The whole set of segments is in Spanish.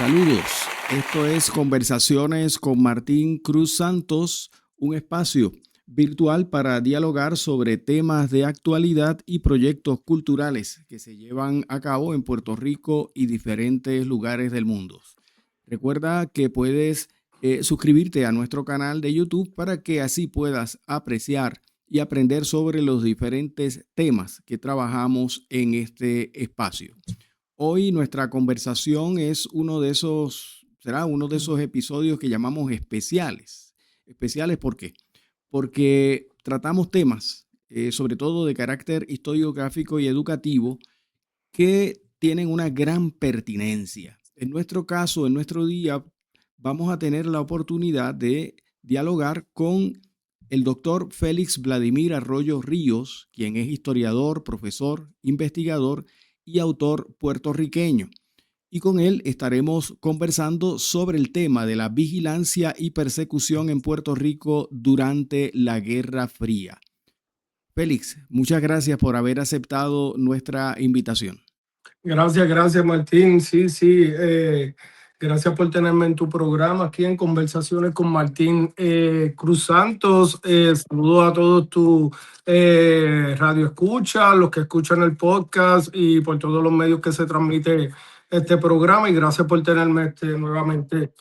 Saludos, esto es Conversaciones con Martín Cruz Santos, un espacio virtual para dialogar sobre temas de actualidad y proyectos culturales que se llevan a cabo en Puerto Rico y diferentes lugares del mundo. Recuerda que puedes suscribirte a nuestro canal de YouTube para que así puedas apreciar y aprender sobre los diferentes temas que trabajamos en este espacio. Hoy nuestra conversación es será uno de esos episodios que llamamos especiales. ¿Especiales por qué? Porque tratamos temas, sobre todo de carácter historiográfico y educativo, que tienen una gran pertinencia. En nuestro caso, en nuestro día, vamos a tener la oportunidad de dialogar con el doctor Félix Vladimir Arroyo Ríos, quien es historiador, profesor, investigador y autor puertorriqueño. Y con él estaremos conversando sobre el tema de la vigilancia y persecución en Puerto Rico durante la Guerra Fría. Félix, muchas gracias por haber aceptado nuestra invitación. Gracias, Martín. Sí. Gracias por tenerme en tu programa aquí en Conversaciones con Martín Cruz Santos. Saludo a todos tus radio escucha, los que escuchan el podcast y por todos los medios que se transmite este programa. Y gracias por tenerme nuevamente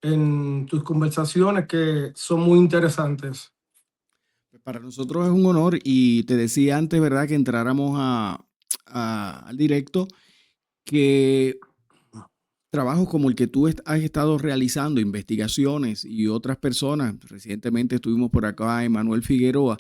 en tus conversaciones que son muy interesantes. Para nosotros es un honor y te decía antes, ¿verdad?, que entráramos al directo, que trabajos como el que tú has estado realizando, investigaciones y otras personas, recientemente estuvimos por acá Emanuel Figueroa,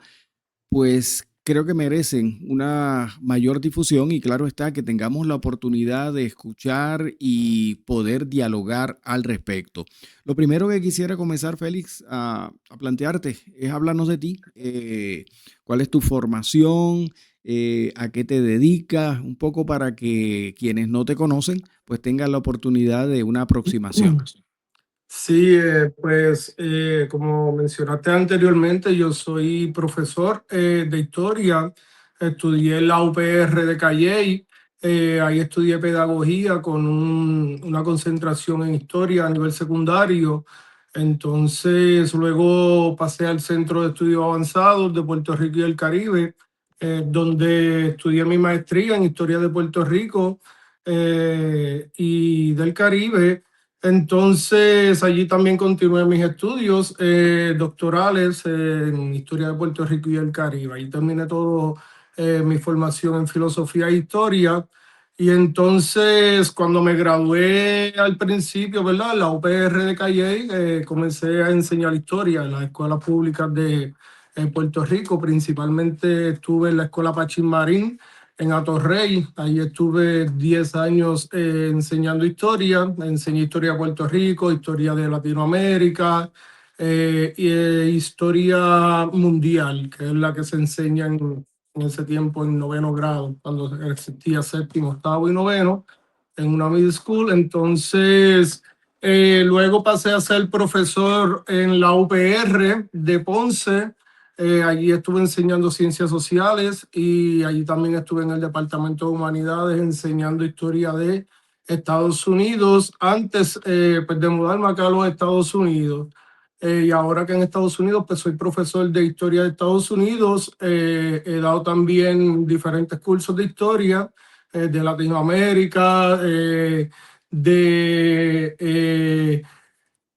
pues creo que merecen una mayor difusión y claro está que tengamos la oportunidad de escuchar y poder dialogar al respecto. Lo primero que quisiera comenzar, Félix, a plantearte es hablarnos de ti. ¿Cuál es tu formación? ¿A qué te dedicas? Un poco para que quienes no te conocen pues tengan la oportunidad de una aproximación. Sí, como mencionaste anteriormente, yo soy profesor de historia. Estudié en la UPR de Calley. Ahí estudié pedagogía con una concentración en historia a nivel secundario. Entonces, luego pasé al Centro de Estudios Avanzados de Puerto Rico y el Caribe, donde estudié mi maestría en historia de Puerto Rico y del Caribe. Entonces, allí también continué mis estudios doctorales en Historia de Puerto Rico y el Caribe. Ahí terminé todo mi formación en Filosofía e Historia. Y entonces, cuando me gradué al principio, ¿verdad?, en la UPR de Calley, comencé a enseñar historia en las escuelas públicas de Puerto Rico. Principalmente estuve en la Escuela Pachín Marín, en Atorrey. Ahí estuve 10 años enseñando historia. Enseñé historia de Puerto Rico, historia de Latinoamérica historia mundial, que es la que se enseña en ese tiempo en noveno grado, cuando existía séptimo, octavo y noveno, en una middle school. Entonces, luego pasé a ser profesor en la UPR de Ponce. Allí estuve enseñando ciencias sociales y allí también estuve en el Departamento de Humanidades enseñando historia de Estados Unidos antes pues de mudarme acá a los Estados Unidos. Y ahora que en Estados Unidos pues soy profesor de historia de Estados Unidos. He dado también diferentes cursos de historia de Latinoamérica, de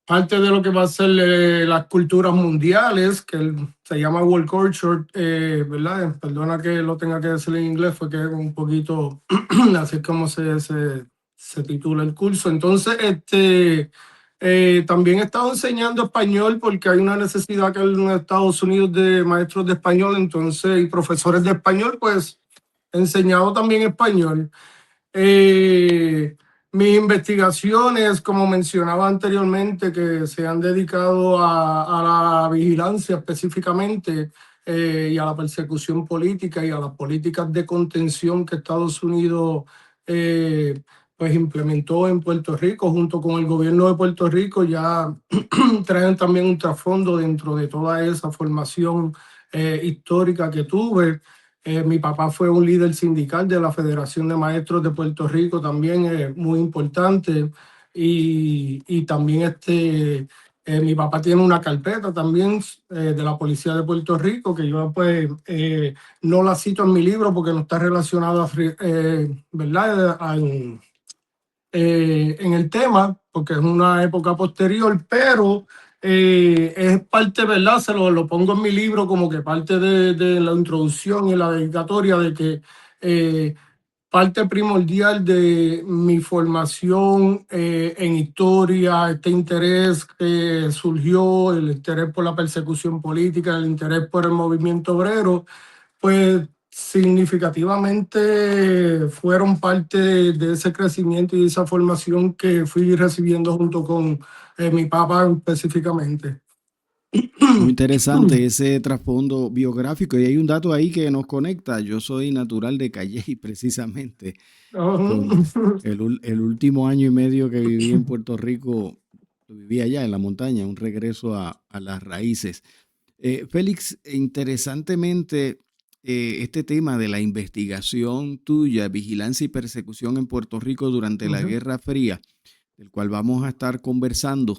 parte de lo que va a ser las culturas mundiales, que se llama World Culture, ¿verdad? Perdona que lo tenga que decir en inglés, fue que es un poquito así es como se titula el curso. Entonces, también he estado enseñando español porque hay una necesidad que hay en Estados Unidos de maestros de español, entonces, y profesores de español, pues he enseñado también español. Mis investigaciones, como mencionaba anteriormente, que se han dedicado a la vigilancia específicamente y a la persecución política y a las políticas de contención que Estados Unidos pues implementó en Puerto Rico junto con el gobierno de Puerto Rico, ya traen también un trasfondo dentro de toda esa formación histórica que tuve. Mi papá fue un líder sindical de la Federación de Maestros de Puerto Rico, también muy importante. y también mi papá tiene una carpeta también de la Policía de Puerto Rico, que yo pues no la cito en mi libro porque no está relacionado ¿verdad? En el tema, porque es una época posterior, pero es parte, ¿verdad? Lo pongo en mi libro como que parte de la introducción y la dedicatoria de que parte primordial de mi formación en historia, este interés que surgió, el interés por la persecución política, el interés por el movimiento obrero, pues significativamente fueron parte de ese crecimiento y de esa formación que fui recibiendo junto con mi papá específicamente. Muy interesante ese trasfondo biográfico. Y hay un dato ahí que nos conecta. Yo soy natural de Calley, precisamente. Con el último año y medio que viví en Puerto Rico, lo viví allá en la montaña, un regreso a las raíces. Félix, interesantemente, este tema de la investigación tuya, vigilancia y persecución en Puerto Rico durante la Guerra Fría, del cual vamos a estar conversando,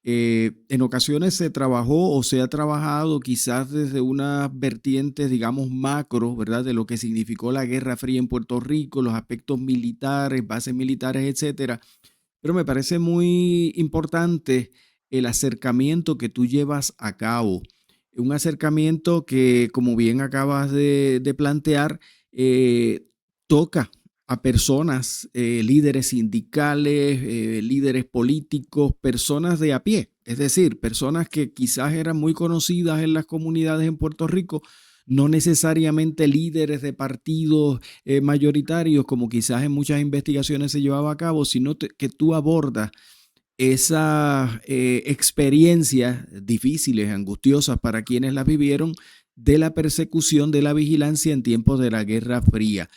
en ocasiones se trabajó o se ha trabajado quizás desde unas vertientes, digamos, macro, ¿verdad? De lo que significó la Guerra Fría en Puerto Rico, los aspectos militares, bases militares, etcétera. Pero me parece muy importante el acercamiento que tú llevas a cabo. Un acercamiento que, como bien acabas de plantear, toca a personas, líderes sindicales, líderes políticos, personas de a pie, es decir, personas que quizás eran muy conocidas en las comunidades en Puerto Rico, no necesariamente líderes de partidos mayoritarios, como quizás en muchas investigaciones se llevaba a cabo, sino que tú abordas esas experiencias difíciles, angustiosas para quienes las vivieron, de la persecución, de la vigilancia en tiempos de la Guerra Fría.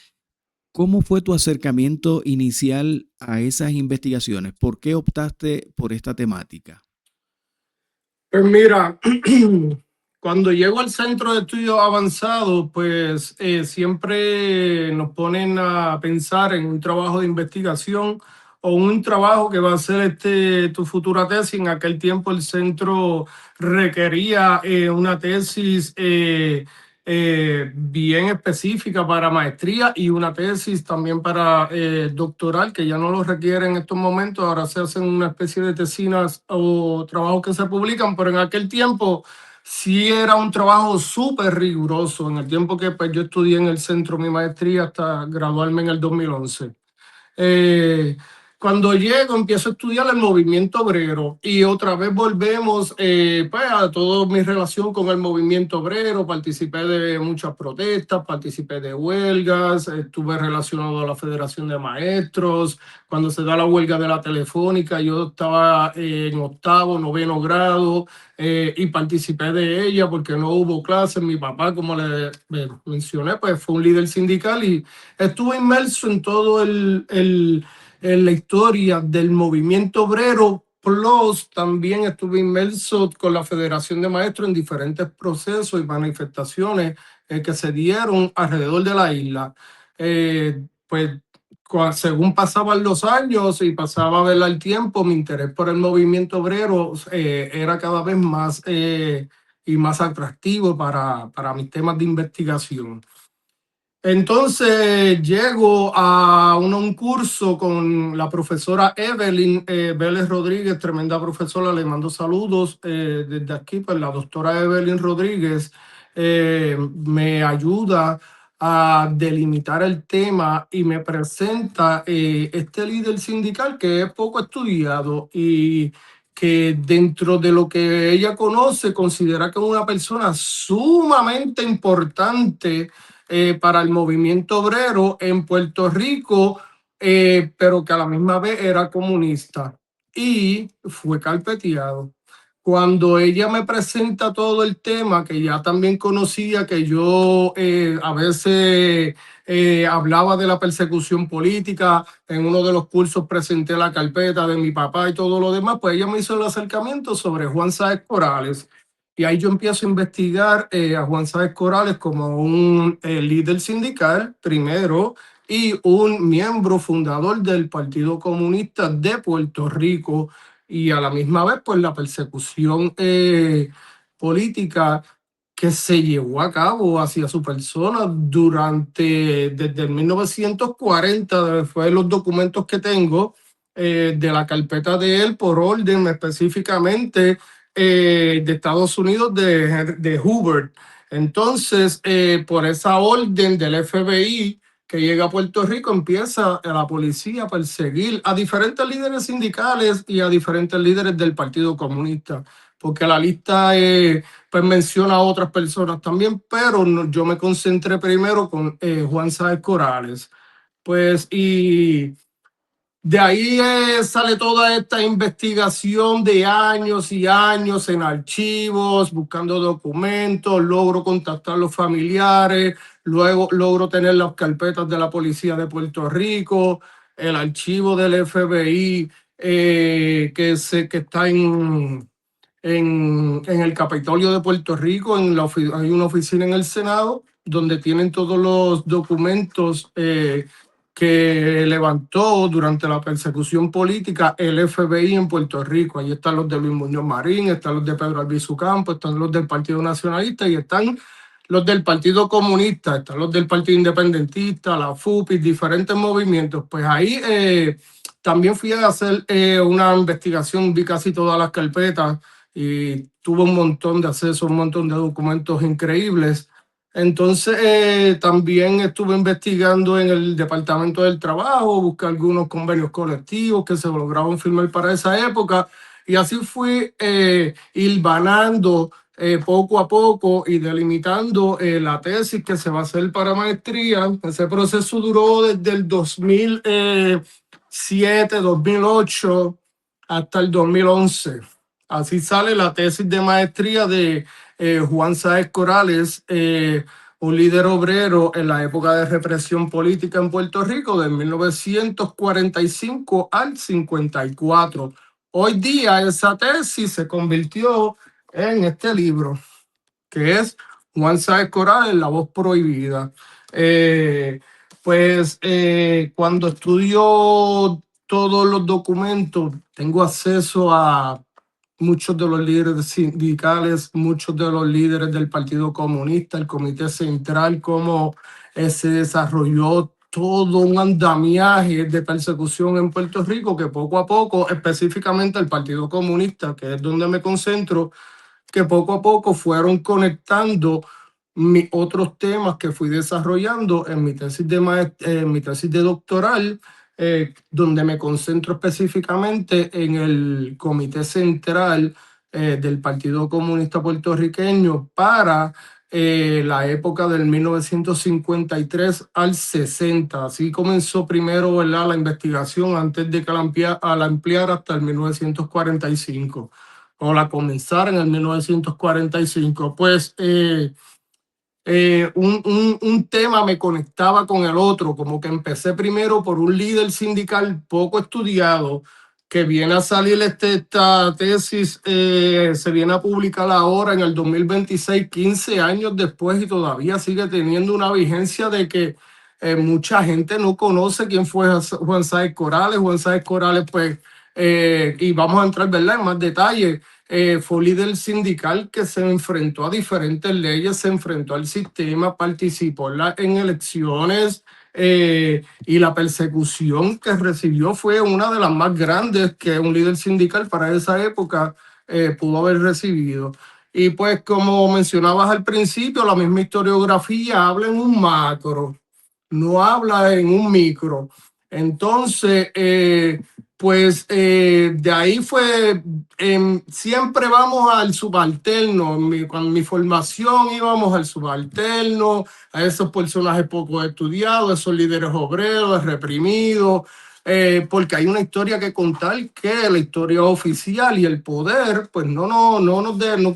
¿Cómo fue tu acercamiento inicial a esas investigaciones? ¿Por qué optaste por esta temática? Pues mira, cuando llego al Centro de Estudios Avanzados, pues siempre nos ponen a pensar en un trabajo de investigación o un trabajo que va a ser tu futura tesis. En aquel tiempo el centro requería una tesis bien específica para maestría y una tesis también para doctoral, que ya no lo requiere en estos momentos. Ahora se hacen una especie de tesinas o trabajos que se publican, pero en aquel tiempo sí era un trabajo súper riguroso. En el tiempo que pues, yo estudié en el centro mi maestría hasta graduarme en el 2011. Eh, Cuando llego, empiezo a estudiar el movimiento obrero y otra vez volvemos pues, a toda mi relación con el movimiento obrero. Participé de muchas protestas, participé de huelgas, estuve relacionado a la Federación de Maestros. Cuando se da la huelga de la Telefónica, yo estaba en octavo, noveno grado y participé de ella porque no hubo clases. Mi papá, como le mencioné, pues fue un líder sindical y estuve inmerso en todo en la historia del movimiento obrero, plus también estuve inmerso con la Federación de Maestros en diferentes procesos y manifestaciones que se dieron alrededor de la isla. Pues según pasaban los años y pasaba el tiempo, mi interés por el movimiento obrero era cada vez más y más atractivo para mis temas de investigación. Entonces llego a un curso con la profesora Evelyn Vélez Rodríguez, tremenda profesora, le mando saludos desde aquí, pues la doctora Evelyn Rodríguez me ayuda a delimitar el tema y me presenta este líder sindical que es poco estudiado y que dentro de lo que ella conoce considera que es una persona sumamente importante para el movimiento obrero en Puerto Rico, pero que a la misma vez era comunista y fue carpeteado. Cuando ella me presenta todo el tema, que ya también conocía que yo a veces hablaba de la persecución política, en uno de los cursos presenté la carpeta de mi papá y todo lo demás, pues ella me hizo el acercamiento sobre Juan Sáez Corales. Y ahí yo empiezo a investigar a Juan Sáez Corales como un líder sindical, primero, y un miembro fundador del Partido Comunista de Puerto Rico, y a la misma vez pues la persecución política que se llevó a cabo hacia su persona desde el 1940, fue los documentos que tengo de la carpeta de él por orden específicamente de Estados Unidos de Hoover. Entonces, por esa orden del FBI que llega a Puerto Rico, empieza la policía a perseguir a diferentes líderes sindicales y a diferentes líderes del Partido Comunista, porque la lista pues menciona a otras personas también, pero yo me concentré primero con Juan Sáez Corrales. Pues, y de ahí sale toda esta investigación de años y años en archivos, buscando documentos, logro contactar a los familiares, luego logro tener las carpetas de la Policía de Puerto Rico, el archivo del FBI que está en el Capitolio de Puerto Rico, hay una oficina en el Senado donde tienen todos los documentos que levantó durante la persecución política el FBI en Puerto Rico. Ahí están los de Luis Muñoz Marín, están los de Pedro Albizu Campos, están los del Partido Nacionalista y están los del Partido Comunista, están los del Partido Independentista, la FUPI, diferentes movimientos. Pues ahí también fui a hacer una investigación, vi casi todas las carpetas y tuve un montón de acceso, un montón de documentos increíbles. Entonces, también estuve investigando en el Departamento del Trabajo, busqué algunos convenios colectivos que se lograban firmar para esa época, y así fui hilvanando poco a poco y delimitando la tesis que se va a hacer para maestría. Ese proceso duró desde el 2007, 2008 hasta el 2011. Así sale la tesis de maestría de Juan Sáez Corrales, un líder obrero en la época de represión política en Puerto Rico, de 1945 al 54. Hoy día esa tesis se convirtió en este libro, que es Juan Sáez Corrales, La Voz Prohibida. Cuando estudio todos los documentos, tengo acceso a muchos de los líderes sindicales, muchos de los líderes del Partido Comunista, el Comité Central, cómo se desarrolló todo un andamiaje de persecución en Puerto Rico, que poco a poco, específicamente el Partido Comunista, que es donde me concentro, que poco a poco fueron conectando otros temas que fui desarrollando en mi tesis de doctoral, donde me concentro específicamente en el Comité Central del Partido Comunista Puertorriqueño para la época del 1953 al 60. Así comenzó primero, ¿verdad?, la investigación antes de que la ampliara hasta el 1945, o la comenzara en el 1945. Pues un tema me conectaba con el otro, como que empecé primero por un líder sindical poco estudiado, que viene a salir esta tesis, se viene a publicar ahora en el 2026, 15 años después, y todavía sigue teniendo una vigencia de que mucha gente no conoce quién fue Juan Sáez Corrales. Juan Sáez Corrales, pues, y vamos a entrar, ¿verdad?, en más detalle. Fue un líder sindical que se enfrentó a diferentes leyes, se enfrentó al sistema, participó en elecciones, y la persecución que recibió fue una de las más grandes que un líder sindical para esa época pudo haber recibido. Y pues, como mencionabas al principio, la misma historiografía habla en un macro, no habla en un micro. Entonces, de ahí fue, siempre vamos al subalterno. Con mi formación íbamos al subalterno, a esos personajes poco estudiados, esos líderes obreros, reprimidos, porque hay una historia que contar que la historia oficial y el poder, pues no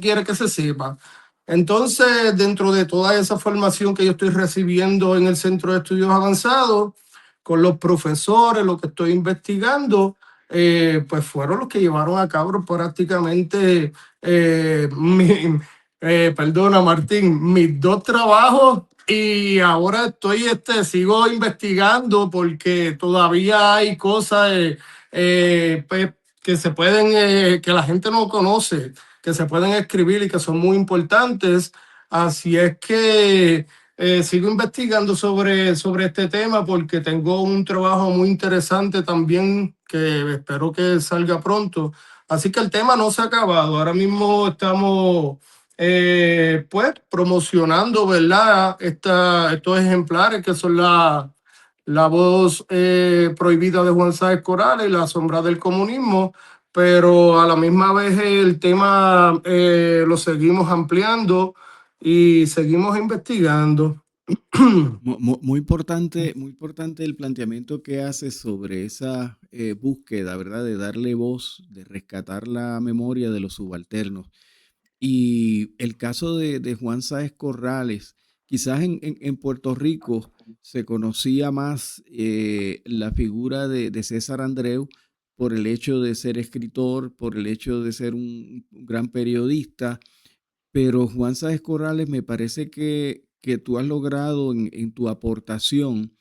quiere que se sepa. Entonces, dentro de toda esa formación que yo estoy recibiendo en el Centro de Estudios Avanzados, con los profesores, lo que estoy investigando, pues fueron los que llevaron a cabo prácticamente, perdona Martín, mis dos trabajos Y ahora sigo investigando porque todavía hay cosas pues, que se pueden, que la gente no conoce, que se pueden escribir y que son muy importantes. Así es que sigo investigando sobre este tema porque tengo un trabajo muy interesante también que espero que salga pronto. Así que el tema no se ha acabado. Ahora mismo estamos pues promocionando, ¿verdad? Estos ejemplares que son la voz prohibida de Juan Sáenz Corales y la sombra del comunismo, pero a la misma vez el tema lo seguimos ampliando y seguimos investigando. Muy importante el planteamiento que hace sobre esa búsqueda, ¿verdad? De darle voz, de rescatar la memoria de los subalternos. Y el caso de Juan Sáez Corrales, quizás en Puerto Rico se conocía más la figura de César Andreu por el hecho de ser escritor, por el hecho de ser un gran periodista, pero Juan Sáez Corrales me parece que tú has logrado en tu aportación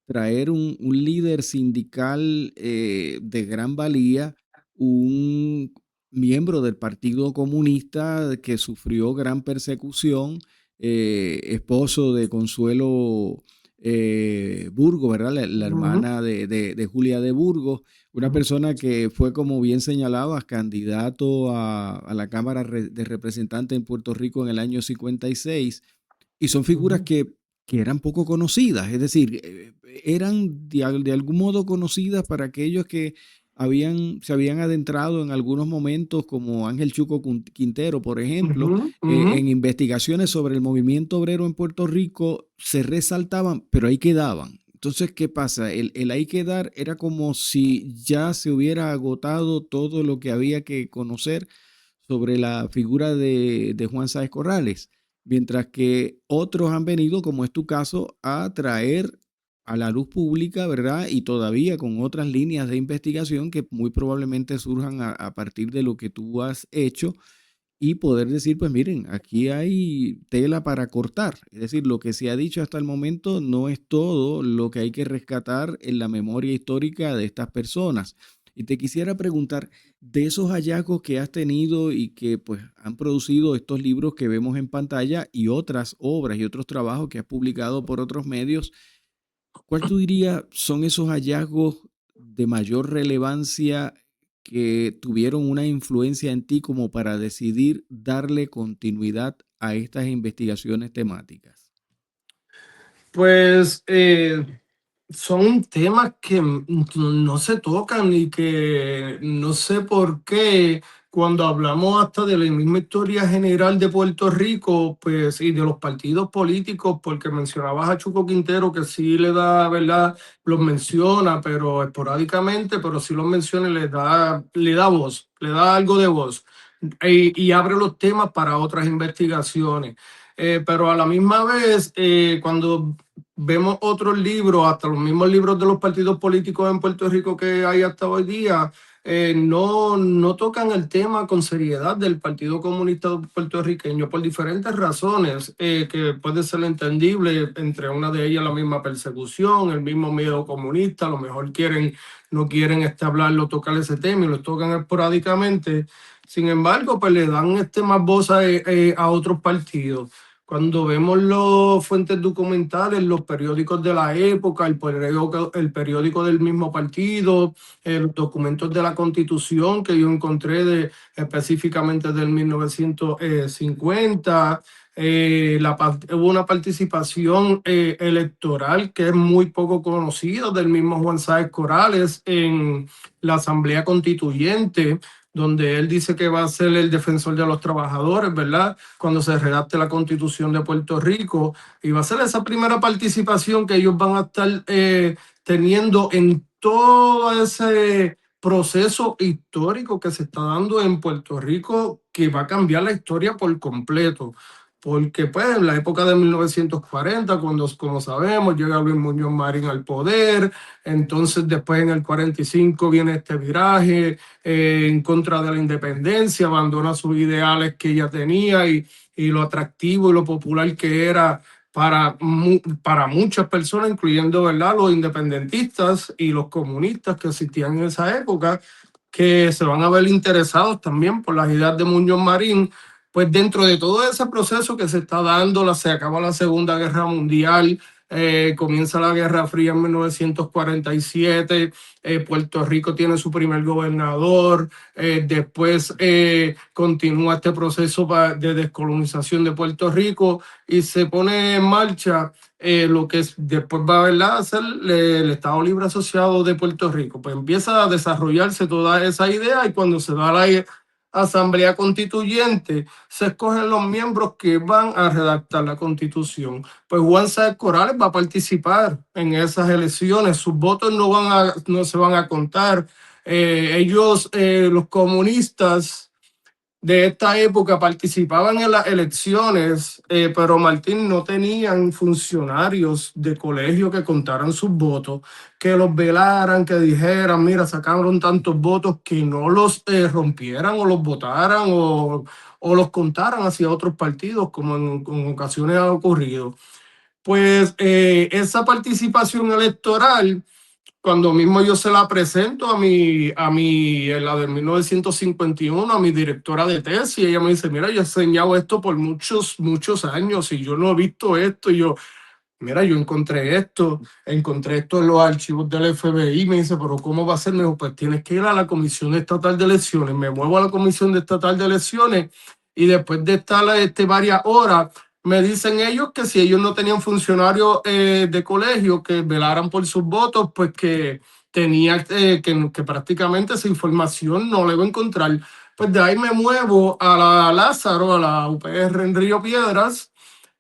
traer un líder sindical de gran valía, un miembro del Partido Comunista que sufrió gran persecución, esposo de Consuelo Burgos, ¿verdad? La Ujú, hermana de Julia de Burgos, una persona que fue, como bien señalabas, candidato a la Cámara de Representantes en Puerto Rico en el año 56, y son figuras ujú, que eran poco conocidas, es decir, eran de algún modo conocidas para aquellos que se habían adentrado en algunos momentos, como Ángel Chuco Quintero, por ejemplo, ujú, ujú. en investigaciones sobre el movimiento obrero en Puerto Rico, se resaltaban, pero ahí quedaban. Entonces, ¿qué pasa? El ahí quedar era como si ya se hubiera agotado todo lo que había que conocer sobre la figura de Juan Sáez Corrales, mientras que otros han venido, como es tu caso, a traer a la luz pública, ¿verdad? Y todavía con otras líneas de investigación que muy probablemente surjan a partir de lo que tú has hecho y poder decir, pues miren, aquí hay tela para cortar. Es decir, lo que se ha dicho hasta el momento no es todo lo que hay que rescatar en la memoria histórica de estas personas. Y te quisiera preguntar, de esos hallazgos que has tenido y que pues han producido estos libros que vemos en pantalla y otras obras y otros trabajos que has publicado por otros medios, ¿cuál tú dirías son esos hallazgos de mayor relevancia que tuvieron una influencia en ti como para decidir darle continuidad a estas investigaciones temáticas? Pues son temas que no se tocan y que no sé por qué cuando hablamos hasta de la misma historia general de Puerto Rico, pues y de los partidos políticos, porque mencionabas a Chuco Quintero que sí le da, ¿verdad? Los menciona, pero esporádicamente, pero sí los menciona y le da voz, le da algo de voz y abre los temas para otras investigaciones. Pero a la misma vez, cuando vemos otros libros, hasta los mismos libros de los partidos políticos en Puerto Rico que hay hasta hoy día, no tocan el tema con seriedad del Partido Comunista Puertorriqueño por diferentes razones que puede ser entendible, entre una de ellas la misma persecución, el mismo miedo comunista, a lo mejor no quieren hablarlo, tocar ese tema y lo tocan esporádicamente. Sin embargo, pues le dan más voz a otros partidos. Cuando vemos las fuentes documentales, los periódicos de la época, el periódico del mismo partido, los documentos de la Constitución que yo encontré específicamente del 1950, hubo una participación electoral que es muy poco conocida del mismo Juan Sáenz Corrales en la Asamblea Constituyente, donde él dice que va a ser el defensor de los trabajadores, ¿verdad? Cuando se redacte la Constitución de Puerto Rico, y va a ser esa primera participación que ellos van a estar teniendo en todo ese proceso histórico que se está dando en Puerto Rico, que va a cambiar la historia por completo. Porque pues en la época de 1940, cuando, como sabemos, llega Luis Muñoz Marín al poder, entonces después en el 45 viene este viraje en contra de la independencia, abandona sus ideales que ella tenía y lo atractivo y lo popular que era para muchas personas, incluyendo, ¿verdad?, los independentistas y los comunistas que existían en esa época, que se van a ver interesados también por las ideas de Muñoz Marín. Pues dentro de todo ese proceso que se está dando, se acaba la Segunda Guerra Mundial, comienza la Guerra Fría en 1947, Puerto Rico tiene su primer gobernador, después continúa este proceso de descolonización de Puerto Rico y se pone en marcha lo que después va, ¿verdad?, a ser el Estado Libre Asociado de Puerto Rico. Pues empieza a desarrollarse toda esa idea y cuando se da la Asamblea Constituyente, se escogen los miembros que van a redactar la Constitución. Pues Juan Sáenz Corrales va a participar en esas elecciones, sus votos no se van a contar. Los comunistas de esta época participaban en las elecciones, pero Martín no tenían funcionarios de colegio que contaran sus votos, que los velaran, que dijeran, mira, sacaron tantos votos, que no los rompieran o los votaran o los contaran hacia otros partidos, como en ocasiones ha ocurrido. Pues esa participación electoral, cuando mismo yo se la presento en la de 1951, a mi directora de tesis, ella me dice, mira, yo he enseñado esto por muchos, muchos años y yo no he visto esto. Y yo, mira, yo encontré esto en los archivos del FBI. Me dice, pero ¿cómo va a ser? Me dijo, pues tienes que ir a la Comisión Estatal de Elecciones. Me muevo a la Comisión Estatal de Elecciones y después de estar varias horas, me dicen ellos que si ellos no tenían funcionarios de colegio que velaran por sus votos, pues que tenía que prácticamente esa información no la iba a encontrar. Pues de ahí me muevo a la Lázaro, a la UPR en Río Piedras,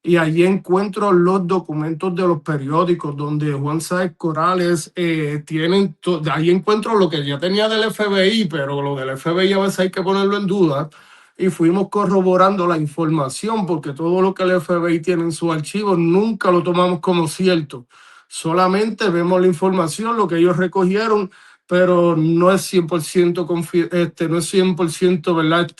y allí encuentro los documentos de los periódicos donde Juan Sáenz Corrales ahí encuentro lo que ya tenía del FBI, pero lo del FBI a veces hay que ponerlo en duda. Y fuimos corroborando la información, porque todo lo que el FBI tiene en su archivo nunca lo tomamos como cierto. Solamente vemos la información, lo que ellos recogieron, pero no es 100%, no es 100%, ¿verdad?,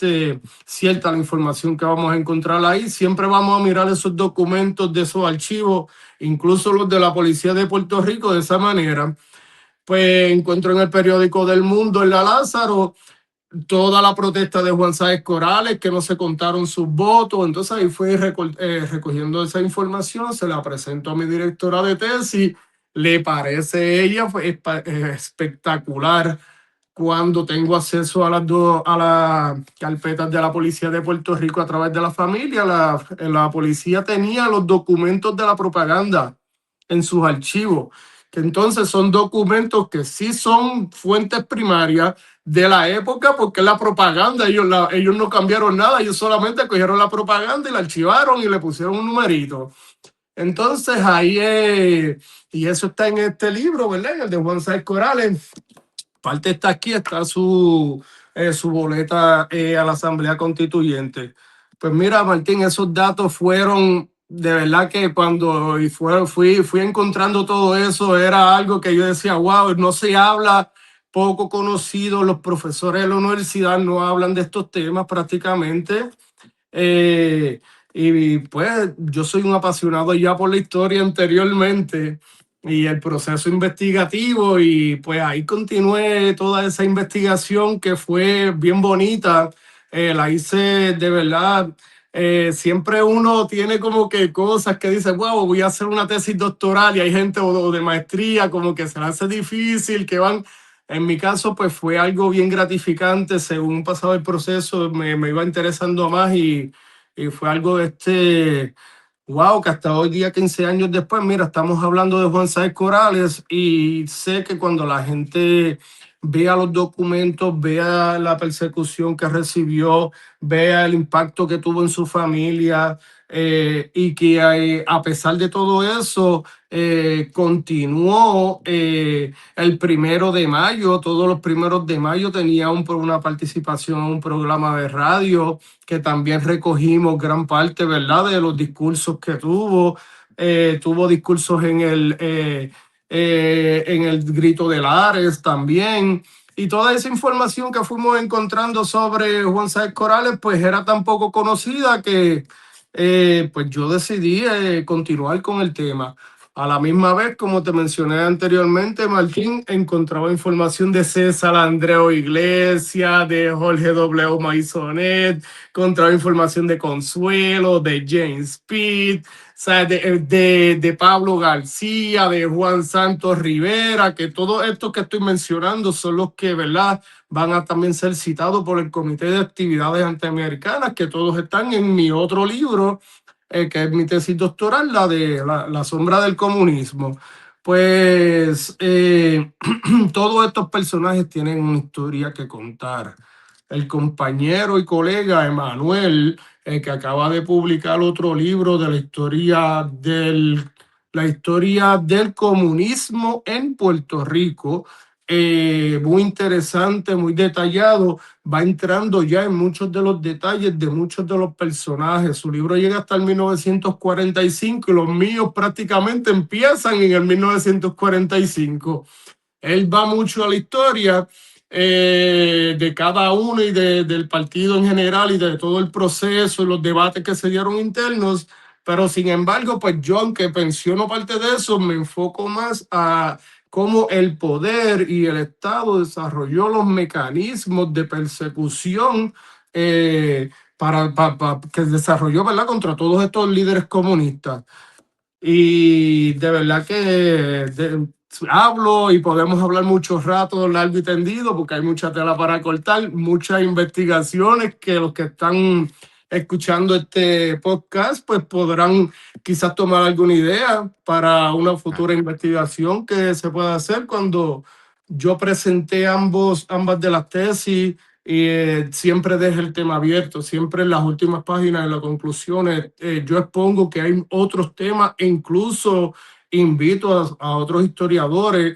cierta la información que vamos a encontrar ahí. Siempre vamos a mirar esos documentos de esos archivos, incluso los de la Policía de Puerto Rico, de esa manera. Pues encuentro en el periódico del Mundo, en la Lázaro, toda la protesta de Juan Sáenz Corrales, que no se contaron sus votos. Entonces ahí fui recogiendo esa información, se la presento a mi directora de tesis, le parece ella espectacular. Cuando tengo acceso a las carpetas de la Policía de Puerto Rico a través de la familia, la policía tenía los documentos de la propaganda en sus archivos, que entonces son documentos que sí son fuentes primarias de la época, porque la propaganda, ellos no cambiaron nada, ellos solamente cogieron la propaganda y la archivaron y le pusieron un numerito. Entonces ahí, y eso está en este libro, ¿verdad?, el de Juan Sáenz Corrales. Parte está aquí, está su boleta a la Asamblea Constituyente. Pues mira, Martín, esos datos fueron, de verdad que cuando fui encontrando todo eso, era algo que yo decía, wow, no se habla, poco conocido, los profesores de la universidad no hablan de estos temas prácticamente. Y pues yo soy un apasionado ya por la historia anteriormente y el proceso investigativo, y pues ahí continué toda esa investigación que fue bien bonita. La hice de verdad. Siempre uno tiene como que cosas que dice, wow, voy a hacer una tesis doctoral, y hay gente o de maestría como que se le hace difícil, que van. En mi caso, pues fue algo bien gratificante. Según pasaba el proceso, me iba interesando más, y fue algo wow, que hasta hoy día, 15 años después, mira, estamos hablando de Juan Sáenz Corrales, y sé que cuando la gente vea los documentos, vea la persecución que recibió, vea el impacto que tuvo en su familia, y que a pesar de todo eso, continuó el 1 de mayo, todos los 1 de mayo tenía una participación en un programa de radio, que también recogimos gran parte, ¿verdad?, de los discursos que tuvo. Tuvo discursos en el Grito de Lares también. Y toda esa información que fuimos encontrando sobre Juan Sáenz Corrales, pues era tan poco conocida pues yo decidí continuar con el tema. A la misma vez, como te mencioné anteriormente, Martín, encontraba información de César Andreu Iglesias, de Jorge W. Maisonet, encontraba información de Consuelo, de James Pitt, o sea, de Pablo García, de Juan Santos Rivera, que todos estos que estoy mencionando son los que, ¿verdad?, van a también ser citados por el Comité de Actividades Antiamericanas, que todos están en mi otro libro, que es mi tesis doctoral, la de la sombra del comunismo. Pues todos estos personajes tienen una historia que contar. El compañero y colega Emanuel, que acaba de publicar otro libro de la historia del comunismo en Puerto Rico, muy interesante, muy detallado, va entrando ya en muchos de los detalles de muchos de los personajes. Su libro llega hasta el 1945 y los míos prácticamente empiezan en el 1945. Él va mucho a la historia de cada uno y del partido en general y de todo el proceso y los debates que se dieron internos, pero sin embargo, pues yo, aunque pensiono parte de eso, me enfoco más a cómo el poder y el Estado desarrolló los mecanismos de persecución que desarrolló, ¿verdad?, contra todos estos líderes comunistas. Y de verdad que hablo y podemos hablar muchos ratos largo y tendido porque hay mucha tela para cortar, muchas investigaciones que los que están escuchando este podcast pues podrán quizás tomar alguna idea para una futura investigación que se pueda hacer. Cuando yo presenté ambas de las tesis, y siempre dejo el tema abierto, siempre en las últimas páginas, en las conclusiones, yo expongo que hay otros temas e incluso invito a otros historiadores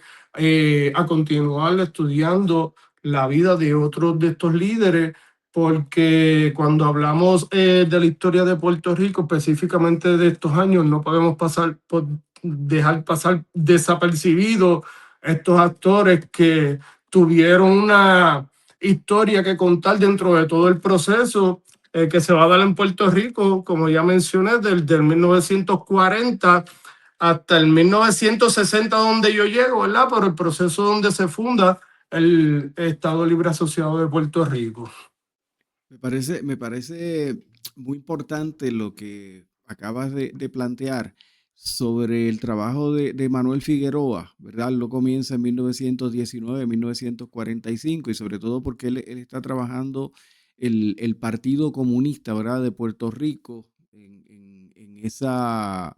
a continuar estudiando la vida de otros de estos líderes, porque cuando hablamos de la historia de Puerto Rico, específicamente de estos años, no podemos dejar pasar desapercibidos estos actores que tuvieron una historia que contar dentro de todo el proceso que se va a dar en Puerto Rico, como ya mencioné, del 1940 hasta el 1960, donde yo llego, ¿verdad? Por el proceso donde se funda el Estado Libre Asociado de Puerto Rico. Me parece muy importante lo que acabas de plantear sobre el trabajo de Manuel Figueroa, ¿verdad? Lo comienza en 1919, 1945 y sobre todo porque él está trabajando el Partido Comunista, ¿verdad? De Puerto Rico en esa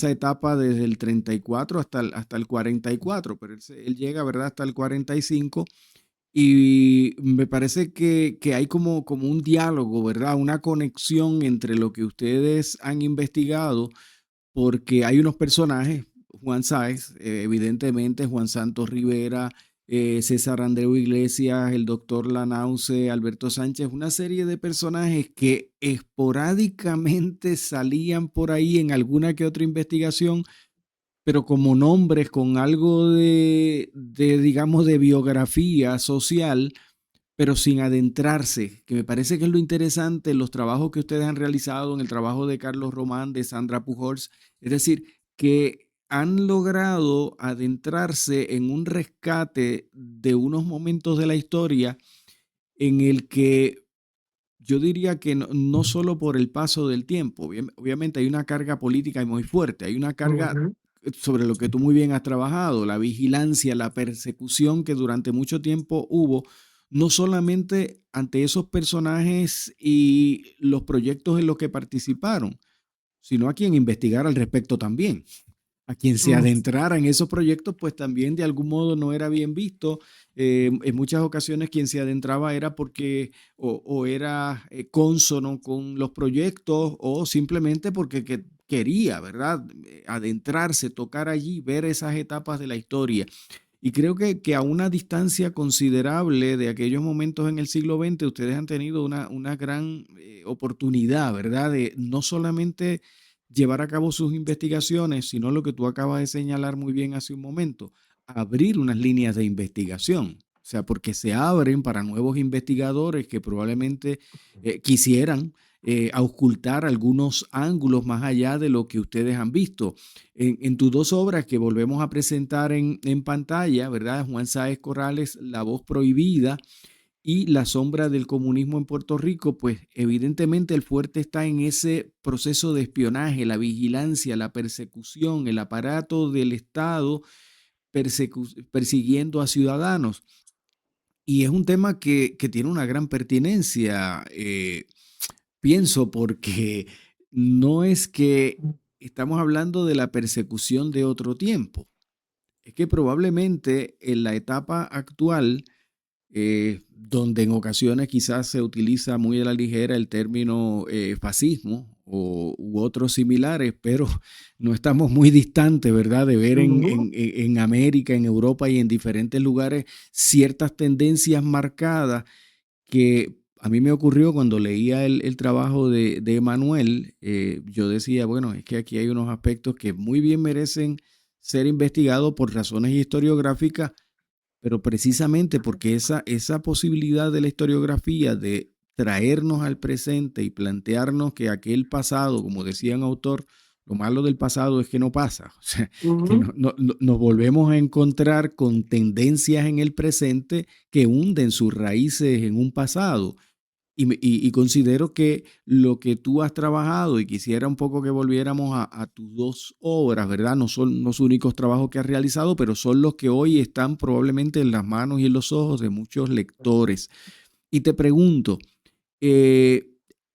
etapa desde el 34 hasta el 44, pero él llega, ¿verdad? Hasta el 45 y me parece que hay como un diálogo, ¿verdad? Una conexión entre lo que ustedes han investigado, porque hay unos personajes, Juan Sáez, evidentemente Juan Santos Rivera, César Andreu Iglesias, el doctor Lanause, Alberto Sánchez, una serie de personajes que esporádicamente salían por ahí en alguna que otra investigación, pero como nombres con algo digamos, de biografía social, pero sin adentrarse, que me parece que es lo interesante en los trabajos que ustedes han realizado, en el trabajo de Carlos Román, de Sandra Pujols, es decir, que han logrado adentrarse en un rescate de unos momentos de la historia en el que yo diría que no solo por el paso del tiempo, obviamente hay una carga política muy fuerte, hay una carga sobre lo que tú muy bien has trabajado, la vigilancia, la persecución que durante mucho tiempo hubo, no solamente ante esos personajes y los proyectos en los que participaron, sino a quien investigara al respecto también. A quien se adentrara en esos proyectos, pues también de algún modo no era bien visto. En muchas ocasiones quien se adentraba era porque o era cónsono con los proyectos o simplemente porque quería, ¿verdad? Adentrarse, tocar allí, ver esas etapas de la historia. Y creo que a una distancia considerable de aquellos momentos en el siglo XX, ustedes han tenido una gran oportunidad, ¿verdad? De no solamente llevar a cabo sus investigaciones, sino lo que tú acabas de señalar muy bien hace un momento, abrir unas líneas de investigación. O sea, porque se abren para nuevos investigadores que probablemente quisieran auscultar algunos ángulos más allá de lo que ustedes han visto. En tus dos obras que volvemos a presentar en pantalla, ¿verdad? Juan Sáez Corrales, La voz prohibida y La sombra del comunismo en Puerto Rico, pues evidentemente el fuerte está en ese proceso de espionaje, la vigilancia, la persecución, el aparato del Estado persiguiendo a ciudadanos. Y es un tema que tiene una gran pertinencia, pienso, porque no es que estamos hablando de la persecución de otro tiempo, es que probablemente en la etapa actual, donde en ocasiones quizás se utiliza muy a la ligera el término fascismo u otros similares, pero no estamos muy distantes, ¿verdad?, de ver en América, en Europa y en diferentes lugares ciertas tendencias marcadas que a mí me ocurrió cuando leía el trabajo de Emanuel. Yo decía, bueno, es que aquí hay unos aspectos que muy bien merecen ser investigados por razones historiográficas, pero precisamente porque esa posibilidad de la historiografía de traernos al presente y plantearnos que aquel pasado, como decía un autor, lo malo del pasado es que no pasa. O sea, que nos volvemos a encontrar con tendencias en el presente que hunden sus raíces en un pasado. Y considero que lo que tú has trabajado, y quisiera un poco que volviéramos a tus dos obras, ¿verdad? No son los únicos trabajos que has realizado, pero son los que hoy están probablemente en las manos y en los ojos de muchos lectores. Y te pregunto, eh,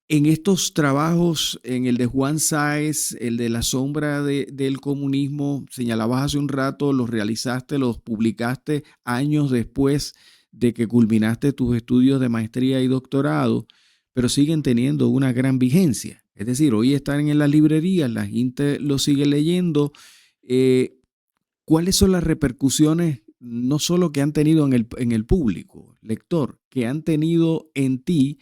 en estos trabajos, en el de Juan Sáez, el de La sombra del comunismo, señalabas hace un rato, los realizaste, los publicaste años después de que culminaste tus estudios de maestría y doctorado, pero siguen teniendo una gran vigencia. Es decir, hoy están en las librerías, la gente lo sigue leyendo. Eh, ¿Cuáles son las repercusiones, no solo que han tenido en el público, lector, que han tenido en ti,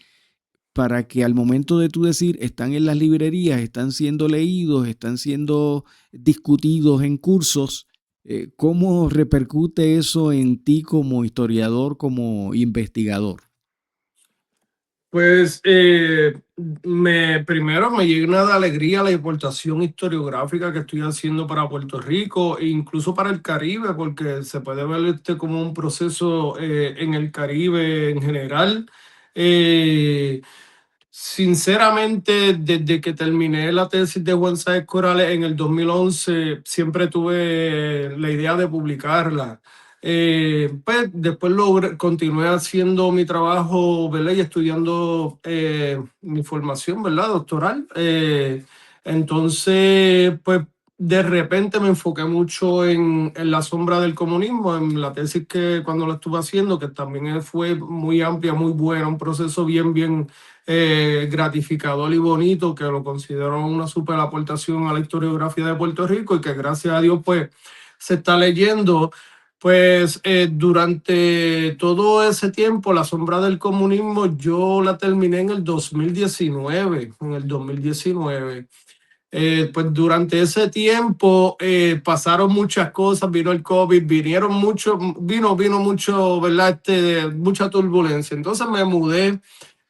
para que al momento de tú decir están en las librerías, están siendo leídos, están siendo discutidos en cursos, cómo repercute eso en ti como historiador, como investigador? Pues primero me llena de alegría la importación historiográfica que estoy haciendo para Puerto Rico e incluso para el Caribe, porque se puede ver como un proceso en el Caribe en general. Eh, Sinceramente, desde que terminé la tesis de Juan Sáez Corales en el 2011, siempre tuve la idea de publicarla. Pues después continué haciendo mi trabajo, ¿verdad? Y estudiando mi formación, ¿verdad? Doctoral. Entonces, pues de repente me enfoqué mucho en la sombra del comunismo, en la tesis que cuando lo estuve haciendo, que también fue muy amplia, muy buena, un proceso bien gratificador y bonito, que lo considero una super aportación a la historiografía de Puerto Rico y que gracias a Dios pues se está leyendo. Pues durante todo ese tiempo, La sombra del comunismo, yo la terminé en el 2019, en el 2019. Pues durante ese tiempo pasaron muchas cosas, vino el COVID, vino mucho, ¿verdad? Mucha turbulencia. Entonces me mudé,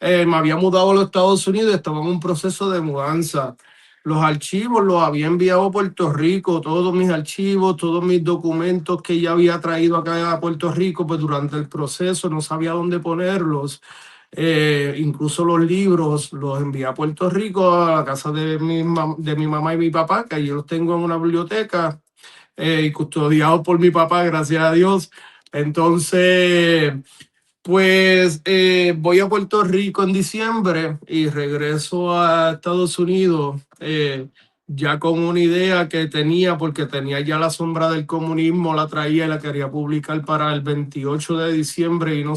me había mudado a los Estados Unidos, estaba en un proceso de mudanza. Los archivos los había enviado a Puerto Rico, todos mis archivos, todos mis documentos que ya había traído acá a Puerto Rico, pues durante el proceso no sabía dónde ponerlos. Incluso los libros los envié a Puerto Rico, a la casa de de mi mamá y mi papá, que allí los tengo en una biblioteca y custodiados por mi papá, gracias a Dios. Entonces, pues voy a Puerto Rico en diciembre y regreso a Estados Unidos ya con una idea que tenía, porque tenía ya La sombra del comunismo, la traía y la quería publicar para el 28 de diciembre y no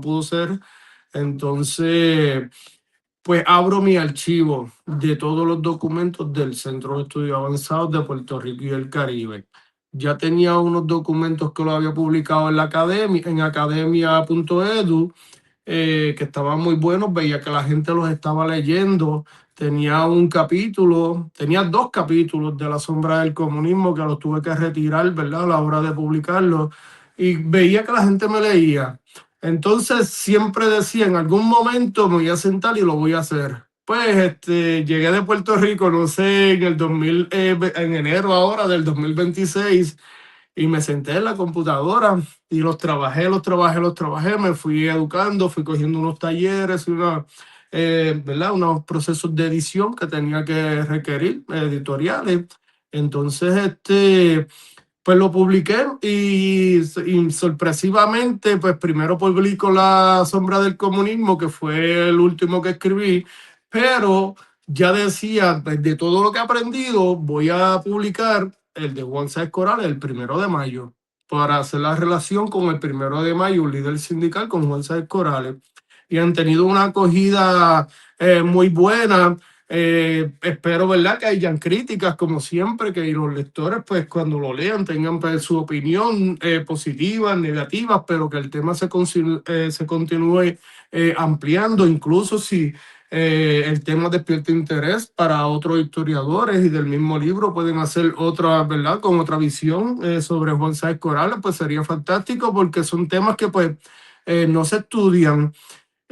pudo ser. Entonces, pues abro mi archivo de todos los documentos del Centro de Estudios Avanzados de Puerto Rico y el Caribe. Ya tenía unos documentos que lo había publicado en la academia, en academia.edu, que estaban muy buenos, veía que la gente los estaba leyendo. Tenía dos capítulos de La sombra del comunismo que los tuve que retirar, ¿verdad? A la hora de publicarlos. Y veía que la gente me leía. Entonces siempre decía, en algún momento me voy a sentar y lo voy a hacer. Pues llegué de Puerto Rico, no sé, en el 2000, en enero ahora del 2026, y me senté en la computadora y los trabajé, me fui educando, fui cogiendo unos talleres y ¿verdad? Unos procesos de edición que tenía que requerir, editoriales. Entonces, pues lo publiqué y sorpresivamente, pues primero publico La sombra del comunismo, que fue el último que escribí, pero ya decía, pues, de todo lo que he aprendido, voy a publicar el de Juan Sáenz Corales el 1 de mayo, para hacer la relación con el 1 de mayo, un líder sindical con Juan Sáenz Corales. Y han tenido una acogida muy buena. Espero, ¿verdad?, que hayan críticas, como siempre, que los lectores, pues, cuando lo lean, tengan pues, su opinión, positivas, negativas, pero que el tema se continúe ampliando, incluso si el tema despierta interés para otros historiadores y del mismo libro pueden hacer otra, ¿verdad?, con otra visión sobre Juan Sáenz Corales, pues sería fantástico, porque son temas que, pues, no se estudian.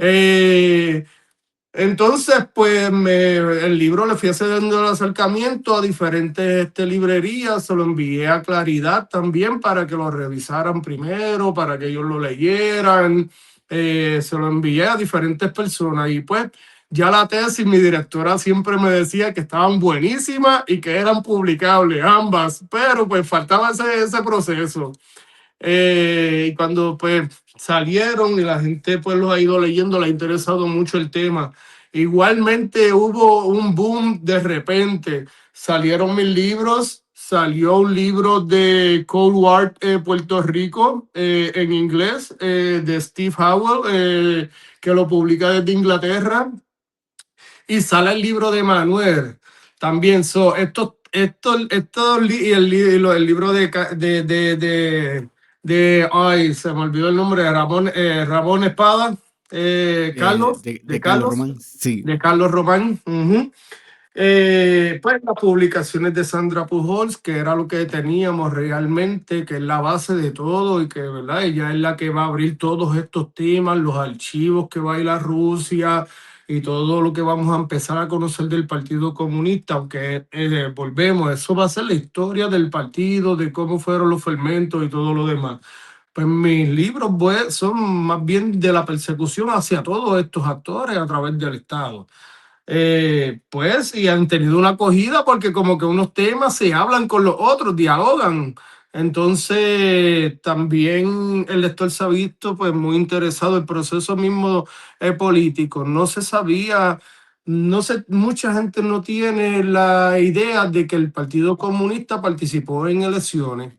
Eh, entonces, pues el libro le fui haciendo el acercamiento a diferentes librerías, se lo envié a Claridad también para que lo revisaran primero, para que ellos lo leyeran. Se lo envié a diferentes personas y pues ya la tesis, mi directora siempre me decía que estaban buenísimas y que eran publicables ambas, pero pues faltaba ese proceso. Y cuando pues salieron y la gente pues los ha ido leyendo, le ha interesado mucho el tema. Igualmente hubo un boom de repente. Salieron mis libros, salió un libro de Cold War Puerto Rico en inglés de Steve Howell, que lo publica desde Inglaterra, y sale el libro de Manuel también. Y el libro ay, se me olvidó el nombre, de Ramón Espada, Carlos, De Carlos Román, sí. de Carlos Román. Pues las publicaciones de Sandra Pujols, que era lo que teníamos realmente, que es la base de todo y que, ¿verdad?, ella es la que va a abrir todos estos temas, los archivos que va a ir a Rusia y todo lo que vamos a empezar a conocer del Partido Comunista, aunque volvemos, eso va a ser la historia del partido, de cómo fueron los fermentos y todo lo demás. Pues mis libros pues, son más bien de la persecución hacia todos estos actores a través del Estado. Pues, y han tenido una acogida porque como que unos temas se hablan con los otros, dialogan. Entonces, también el lector se ha visto pues muy interesado en el proceso mismo político. No se sabía, no sé, mucha gente no tiene la idea de que el Partido Comunista participó en elecciones,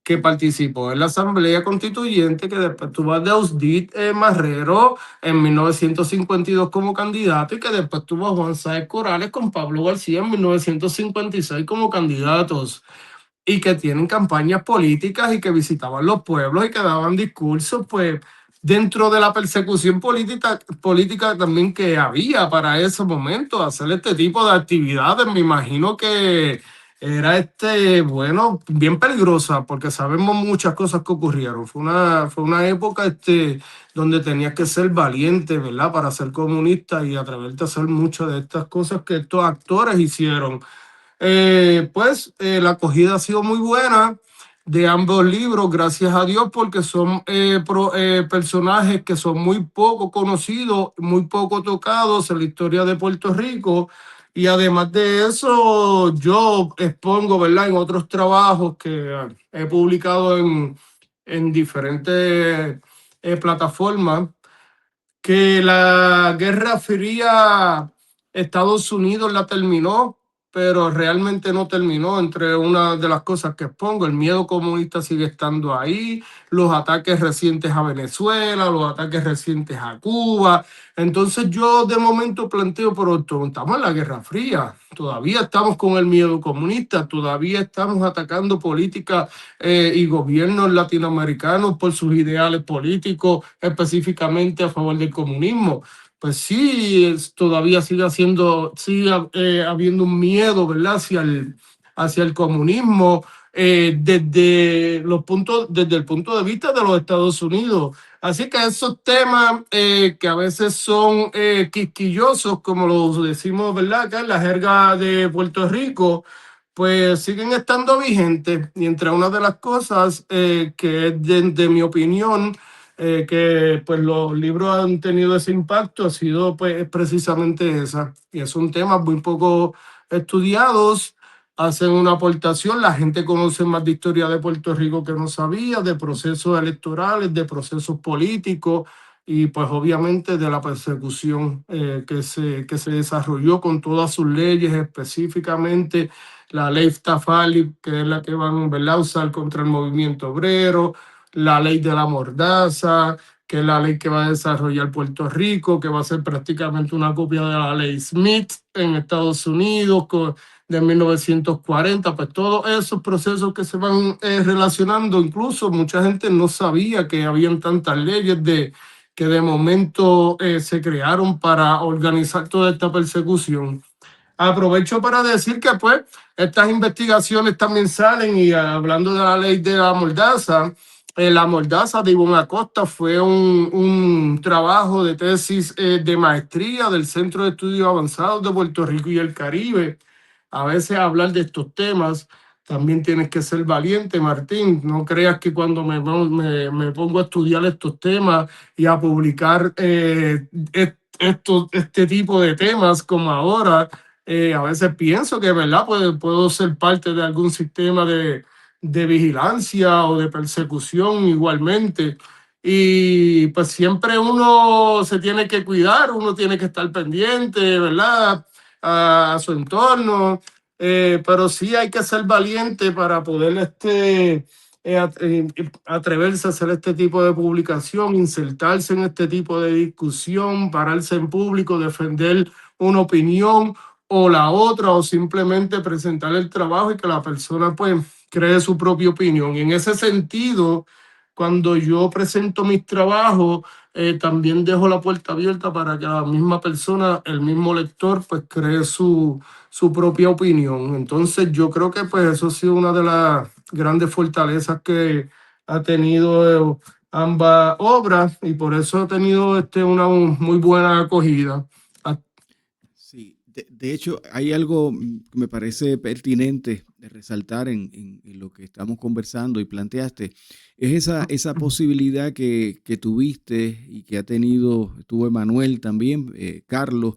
que participó en la Asamblea Constituyente, que después tuvo a Deusdit Marrero en 1952 como candidato y que después tuvo a Juan Sáenz Corales con Pablo García en 1956 como candidatos, y que tienen campañas políticas y que visitaban los pueblos y que daban discursos, pues dentro de la persecución política también que había para ese momento, hacer este tipo de actividades. Me imagino que era bueno, bien peligrosa, porque sabemos muchas cosas que ocurrieron. Fue una época donde tenías que ser valiente, ¿verdad?, para ser comunista y atreverte a hacer muchas de estas cosas que estos actores hicieron. Pues la acogida ha sido muy buena de ambos libros, gracias a Dios, porque son personajes que son muy poco conocidos, muy poco tocados en la historia de Puerto Rico. Y además de eso, yo expongo, ¿verdad?, en otros trabajos que he publicado en diferentes plataformas, que la Guerra Fría Estados Unidos la terminó, pero realmente no terminó. Entre una de las cosas que expongo, el miedo comunista sigue estando ahí, los ataques recientes a Venezuela, los ataques recientes a Cuba. Entonces yo de momento planteo, pero estamos en la Guerra Fría, todavía estamos con el miedo comunista, todavía estamos atacando políticas y gobiernos latinoamericanos por sus ideales políticos, específicamente a favor del comunismo. Pues sí, todavía sigue habiendo un miedo, ¿verdad?, hacia el comunismo. desde el punto de vista de los Estados Unidos. Así que esos temas que a veces son quisquillosos, como lo decimos, ¿verdad? Acá en la jerga de Puerto Rico, pues siguen estando vigentes. Y entre una de las cosas que es de mi opinión, que pues los libros han tenido ese impacto, ha sido pues precisamente esa. Y son temas muy poco estudiados, hacen una aportación, la gente conoce más de historia de Puerto Rico que no sabía, de procesos electorales, de procesos políticos y pues obviamente de la persecución que se desarrolló con todas sus leyes, específicamente la ley Tafali, que es la que van, ¿verdad?, a usar contra el movimiento obrero, la ley de la mordaza, que es la ley que va a desarrollar Puerto Rico, que va a ser prácticamente una copia de la ley Smith en Estados Unidos, de 1940, pues todos esos procesos que se van relacionando, incluso mucha gente no sabía que habían tantas leyes que de momento se crearon para organizar toda esta persecución. Aprovecho para decir que pues estas investigaciones también salen y hablando de la ley de la mordaza de Ivonne Acosta fue un trabajo de tesis de maestría del Centro de Estudios Avanzados de Puerto Rico y el Caribe. A veces hablar de estos temas también tienes que ser valiente, Martín. No creas que cuando me pongo a estudiar estos temas y a publicar este tipo de temas como ahora, a veces pienso que, ¿verdad? Puedo ser parte de algún sistema de vigilancia o de persecución igualmente. Y pues siempre uno se tiene que cuidar, uno tiene que estar pendiente, ¿verdad? A su entorno. Pero sí hay que ser valiente para poder atreverse a hacer este tipo de publicación, insertarse en este tipo de discusión, pararse en público, defender una opinión o la otra, o simplemente presentar el trabajo y que la persona pues cree su propia opinión. Y en ese sentido, cuando yo presento mis trabajos, también dejo la puerta abierta para que la misma persona, el mismo lector, pues cree su propia opinión. Entonces yo creo que pues eso ha sido una de las grandes fortalezas que ha tenido ambas obras y por eso ha tenido una muy buena acogida. Sí, de hecho, hay algo que me parece pertinente de resaltar en lo que estamos conversando y planteaste, es esa posibilidad que tuviste y que tuvo Emanuel también, Carlos,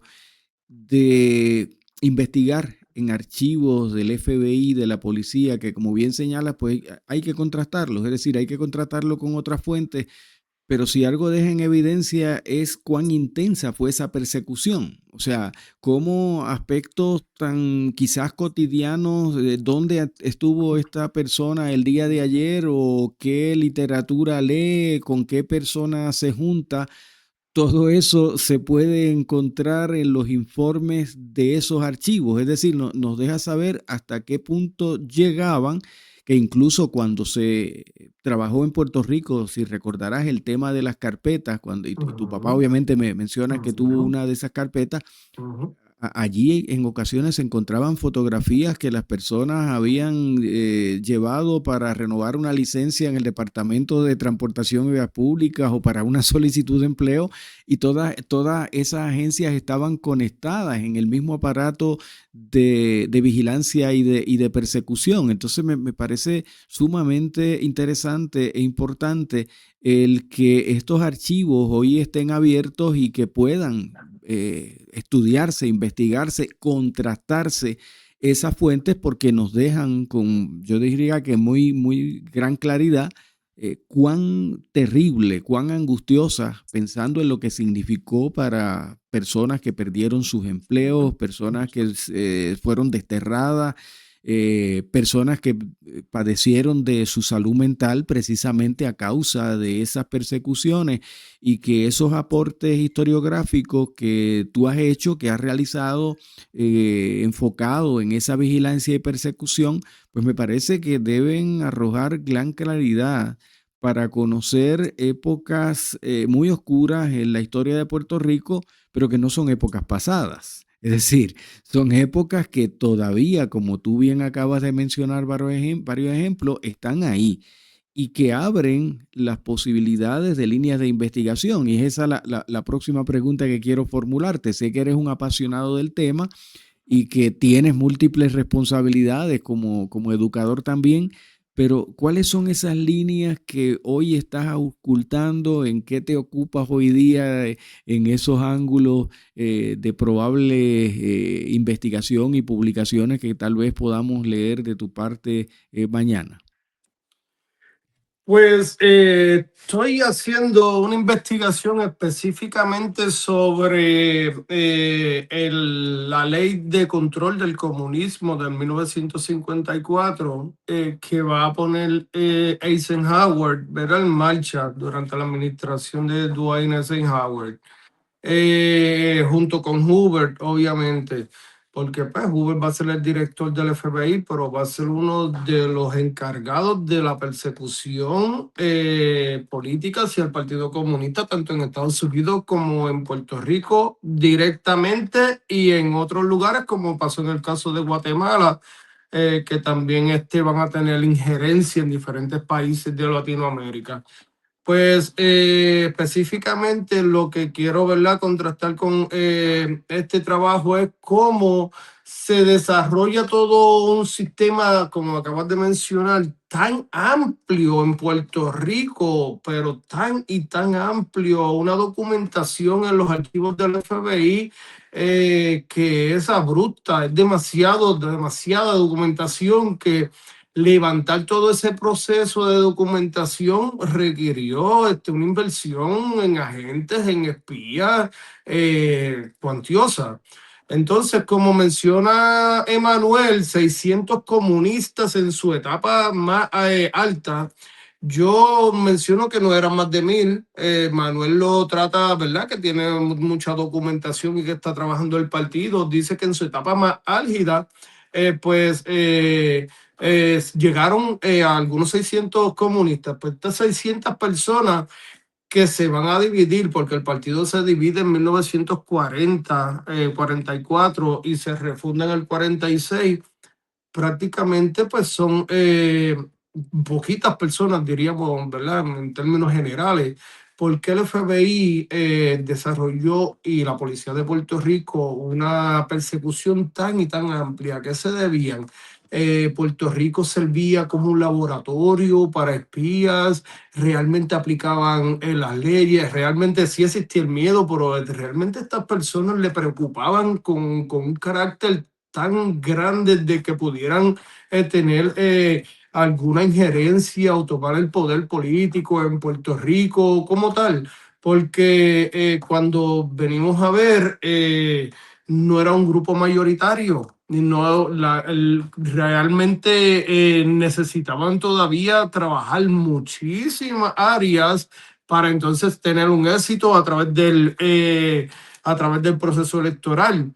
de investigar en archivos del FBI, de la policía, que como bien señala, pues hay que contrastarlos, es decir, hay que contrastarlo con otras fuentes, pero si algo deja en evidencia es cuán intensa fue esa persecución. O sea, cómo aspectos tan quizás cotidianos, dónde estuvo esta persona el día de ayer o qué literatura lee, con qué persona se junta, todo eso se puede encontrar en los informes de esos archivos. Es decir, nos deja saber hasta qué punto llegaban, que incluso cuando se trabajó en Puerto Rico, si recordarás el tema de las carpetas, y tu papá obviamente me menciona que tuvo una de esas carpetas, allí en ocasiones se encontraban fotografías que las personas habían llevado para renovar una licencia en el Departamento de Transportación y Vías Públicas o para una solicitud de empleo, y todas esas agencias estaban conectadas en el mismo aparato de vigilancia y de persecución. Entonces me parece sumamente interesante e importante el que estos archivos hoy estén abiertos y que puedan estudiarse, investigarse, contrastarse esas fuentes, porque nos dejan con, yo diría que muy, muy gran claridad, cuán terrible, cuán angustiosa, pensando en lo que significó para personas que perdieron sus empleos, personas que fueron desterradas, personas que padecieron de su salud mental precisamente a causa de esas persecuciones, y que esos aportes historiográficos que tú has hecho, que has realizado, enfocado en esa vigilancia y persecución, pues me parece que deben arrojar gran claridad para conocer épocas muy oscuras en la historia de Puerto Rico, pero que no son épocas pasadas. Es decir, son épocas que todavía, como tú bien acabas de mencionar varios ejemplos, están ahí y que abren las posibilidades de líneas de investigación. Y es esa la próxima pregunta que quiero formularte. Sé que eres un apasionado del tema y que tienes múltiples responsabilidades como educador también, pero ¿cuáles son esas líneas que hoy estás ocultando? ¿En qué te ocupas hoy día en esos ángulos de probable investigación y publicaciones que tal vez podamos leer de tu parte mañana? Pues estoy haciendo una investigación específicamente sobre la ley de control del comunismo del 1954 que va a poner Eisenhower, ¿verdad?, en marcha durante la administración de Dwight Eisenhower, junto con Hoover, obviamente, porque pues Hoover va a ser el director del FBI, pero va a ser uno de los encargados de la persecución política hacia el Partido Comunista, tanto en Estados Unidos como en Puerto Rico directamente, y en otros lugares, como pasó en el caso de Guatemala, que también van a tener injerencia en diferentes países de Latinoamérica. Pues específicamente lo que quiero, ¿verdad?, contrastar con este trabajo es cómo se desarrolla todo un sistema, como acabas de mencionar, tan amplio en Puerto Rico, pero tan y tan amplio, una documentación en los archivos del FBI que es abrupta, es demasiada documentación que levantar todo ese proceso de documentación requirió una inversión en agentes, en espías, cuantiosa. Entonces, como menciona Emanuel, 600 comunistas en su etapa más alta. Yo menciono que no eran más de 1000. Manuel lo trata, ¿verdad?, que tiene mucha documentación y que está trabajando el partido. Dice que en su etapa más álgida, llegaron a algunos 600 comunistas. Pues estas 600 personas que se van a dividir, porque el partido se divide en 1940, 44 y se refunda en el 46, prácticamente pues son poquitas personas, diríamos, ¿verdad?, en términos generales. ¿Por qué el FBI desarrolló, y la policía de Puerto Rico, una persecución tan y tan amplia? ¿A qué se debían? Puerto Rico servía como un laboratorio para espías, realmente aplicaban las leyes, realmente sí existía el miedo, pero realmente estas personas le preocupaban con un carácter tan grandes de que pudieran tener alguna injerencia o tomar el poder político en Puerto Rico como tal, porque cuando venimos a ver, no era un grupo mayoritario. No, realmente necesitaban todavía trabajar muchísimas áreas para entonces tener un éxito a través del proceso electoral.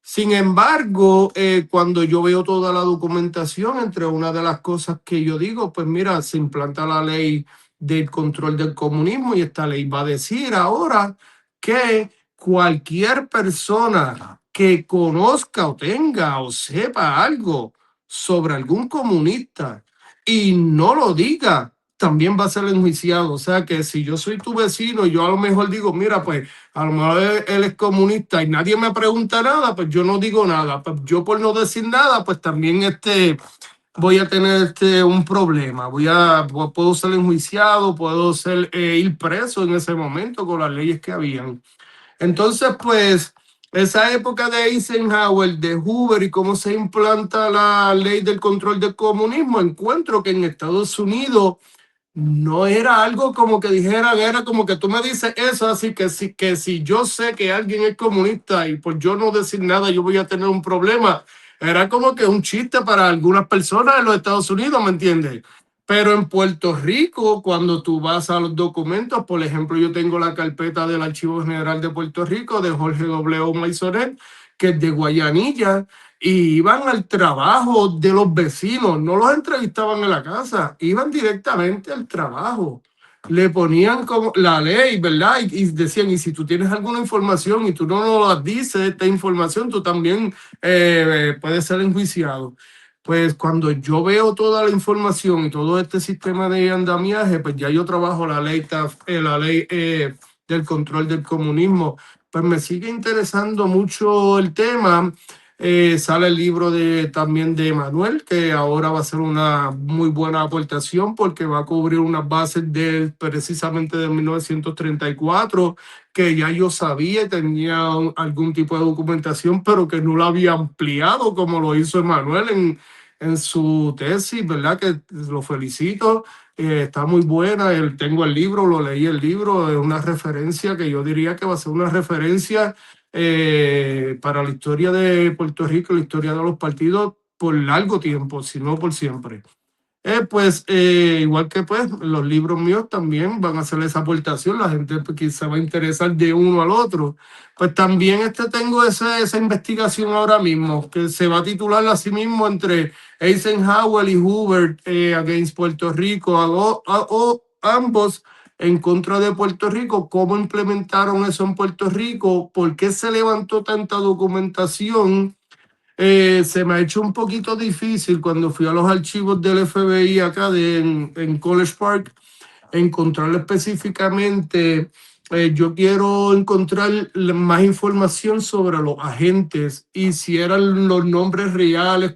Sin embargo, cuando yo veo toda la documentación, entre una de las cosas que yo digo, pues mira, se implanta la ley del control del comunismo y esta ley va a decir ahora que cualquier persona que conozca o tenga o sepa algo sobre algún comunista y no lo diga, también va a ser enjuiciado. O sea que si yo soy tu vecino, yo a lo mejor digo, mira, pues a lo mejor él es comunista y nadie me pregunta nada, pues yo no digo nada. Pues yo, por no decir nada, pues también voy a tener un problema. Puedo ser enjuiciado, puedo ir preso en ese momento con las leyes que habían. Entonces, pues, esa época de Eisenhower, de Hoover y cómo se implanta la ley del control del comunismo, encuentro que en Estados Unidos no era algo como que dijeran, era como que tú me dices eso, así que si yo sé que alguien es comunista y por yo no decir nada yo voy a tener un problema. Era como que un chiste para algunas personas en los Estados Unidos, ¿me entiendes? Pero en Puerto Rico, cuando tú vas a los documentos, por ejemplo, yo tengo la carpeta del Archivo General de Puerto Rico de Jorge W. Maisonet, que es de Guayanilla, y iban al trabajo de los vecinos, no los entrevistaban en la casa, iban directamente al trabajo. le ponían como la ley, ¿verdad? Y decían, y si tú tienes alguna información y tú no nos la dices, esta información, tú también puedes ser enjuiciado. Pues cuando yo veo toda la información y todo este sistema de andamiaje, pues ya yo trabajo la ley del control del comunismo, pues me sigue interesando mucho el tema. Sale el libro también de Manuel, que ahora va a ser una muy buena aportación porque va a cubrir unas bases precisamente de 1934, que ya yo sabía y tenía algún tipo de documentación, pero que no la había ampliado como lo hizo Manuel en su tesis, ¿verdad? Que lo felicito. Está muy buena, tengo el libro, lo leí el libro, es una referencia que yo diría que va a ser una referencia para la historia de Puerto Rico, la historia de los partidos por largo tiempo, si no por siempre. Igual que pues los libros míos también van a hacer esa aportación, la gente pues, quizá va a interesar de uno al otro. Pues también tengo esa investigación ahora mismo, que se va a titular así mismo entre Eisenhower y Hoover against Puerto Rico, ambos en contra de Puerto Rico, cómo implementaron eso en Puerto Rico, por qué se levantó tanta documentación. Se me ha hecho un poquito difícil cuando fui a los archivos del FBI acá en College Park encontrar específicamente. Yo quiero encontrar más información sobre los agentes y si eran los nombres reales,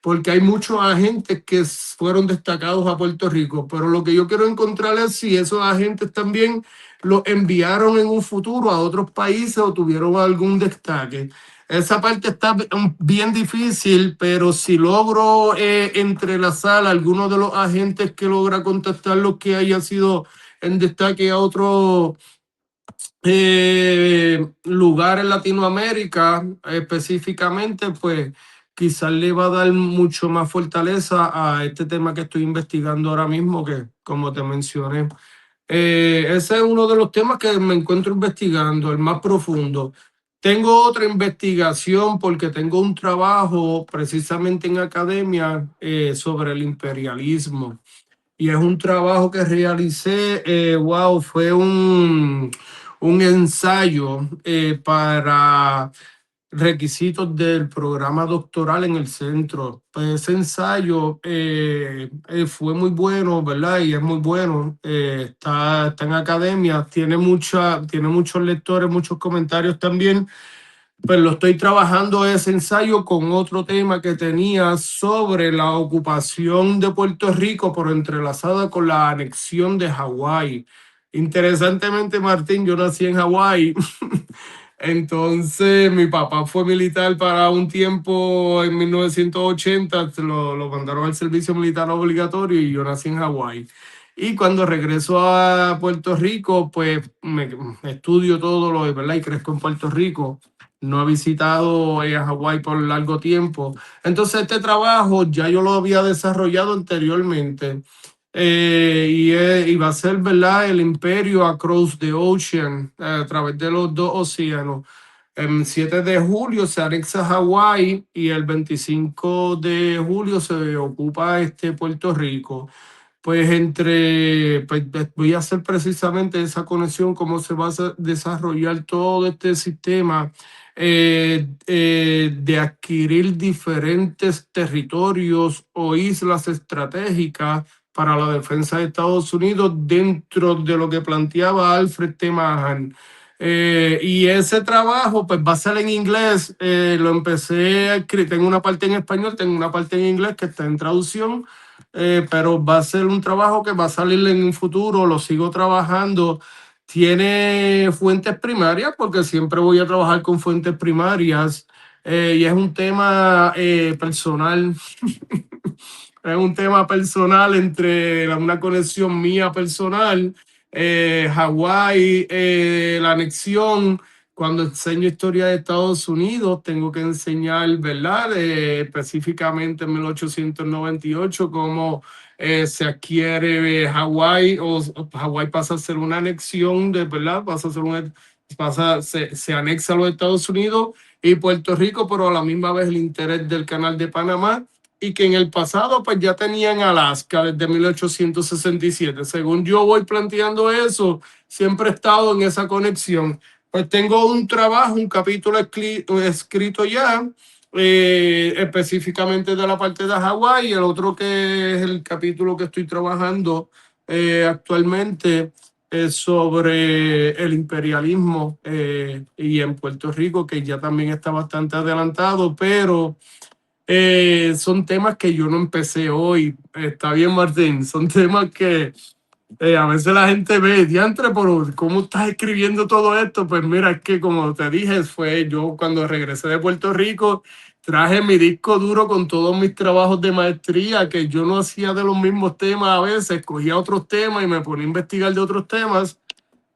porque hay muchos agentes que fueron destacados a Puerto Rico, pero lo que yo quiero encontrar es si esos agentes también los enviaron en un futuro a otros países o tuvieron algún destaque. Esa parte está bien difícil, pero si logro entrelazar a algunos de los agentes que logra contactar los que haya sido en destaque a otro lugar en Latinoamérica específicamente, pues quizás le va a dar mucho más fortaleza a este tema que estoy investigando ahora mismo, que como te mencioné. Ese es uno de los temas que me encuentro investigando, el más profundo. Tengo otra investigación porque tengo un trabajo precisamente en academia sobre el imperialismo. Y es un trabajo que realicé, wow, fue un ensayo para requisitos del programa doctoral en el centro. Pues ese ensayo fue muy bueno, ¿verdad? Y es muy bueno. Está en academia, tiene muchos lectores, muchos comentarios también. Pues lo estoy trabajando ese ensayo con otro tema que tenía sobre la ocupación de Puerto Rico, pero entrelazada con la anexión de Hawái. Interesantemente, Martín, yo nací en Hawái. Entonces, mi papá fue militar para un tiempo en 1980, lo mandaron al servicio militar obligatorio y yo nací en Hawái. Y cuando regreso a Puerto Rico, pues me estudio todo lo de verdad y crezco en Puerto Rico. No he visitado a Hawái por largo tiempo. Entonces, este trabajo ya yo lo había desarrollado anteriormente. Y va a ser, ¿verdad? El imperio across the ocean, a través de los dos océanos. El 7 de julio se anexa Hawái y el 25 de julio se ocupa Puerto Rico. Pues voy a hacer precisamente esa conexión, cómo se va a desarrollar todo este sistema de adquirir diferentes territorios o islas estratégicas para la defensa de Estados Unidos dentro de lo que planteaba Alfred T. Mahan. Y ese trabajo pues va a ser en inglés. Lo empecé a escribir, tengo una parte en español, tengo una parte en inglés que está en traducción. Pero va a ser un trabajo que va a salir en un futuro, lo sigo trabajando. Tiene fuentes primarias porque siempre voy a trabajar con fuentes primarias y es un tema personal. Es un tema personal entre una conexión mía personal, Hawái, la anexión. Cuando enseño historia de Estados Unidos, tengo que enseñar, ¿verdad? Específicamente en 1898, cómo se adquiere Hawái o Hawái pasa a ser una anexión, ¿verdad? Se anexa a los Estados Unidos y Puerto Rico, pero a la misma vez el interés del Canal de Panamá y que en el pasado pues ya tenían Alaska desde 1867. Según yo voy planteando eso, siempre he estado en esa conexión. Pues tengo un trabajo, un capítulo escrito ya, específicamente de la parte de Hawái, y el otro que es el capítulo que estoy trabajando actualmente es sobre el imperialismo y en Puerto Rico, que ya también está bastante adelantado, pero son temas que yo no empecé hoy. Está bien, Martín, son temas que a veces la gente ve, diantre, pero ¿cómo estás escribiendo todo esto? Pues mira, es que como te dije, fue yo cuando regresé de Puerto Rico, traje mi disco duro con todos mis trabajos de maestría, que yo no hacía de los mismos temas a veces, cogía otros temas y me ponía a investigar de otros temas.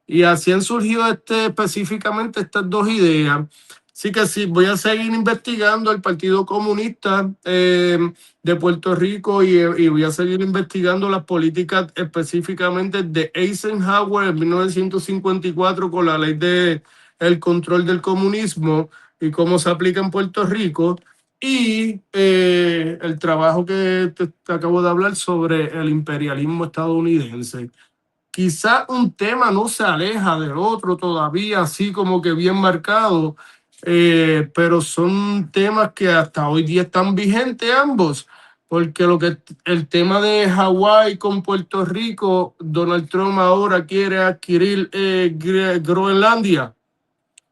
Y así han surgido específicamente estas dos ideas. Así que sí, voy a seguir investigando el Partido Comunista de Puerto Rico y voy a seguir investigando las políticas específicamente de Eisenhower en 1954 con la ley de el control del comunismo y cómo se aplica en Puerto Rico. Y el trabajo que te acabo de hablar sobre el imperialismo estadounidense. Quizá un tema no se aleja del otro todavía, así como que bien marcado, pero son temas que hasta hoy día están vigentes ambos, porque el tema de Hawái con Puerto Rico, Donald Trump ahora quiere adquirir Groenlandia.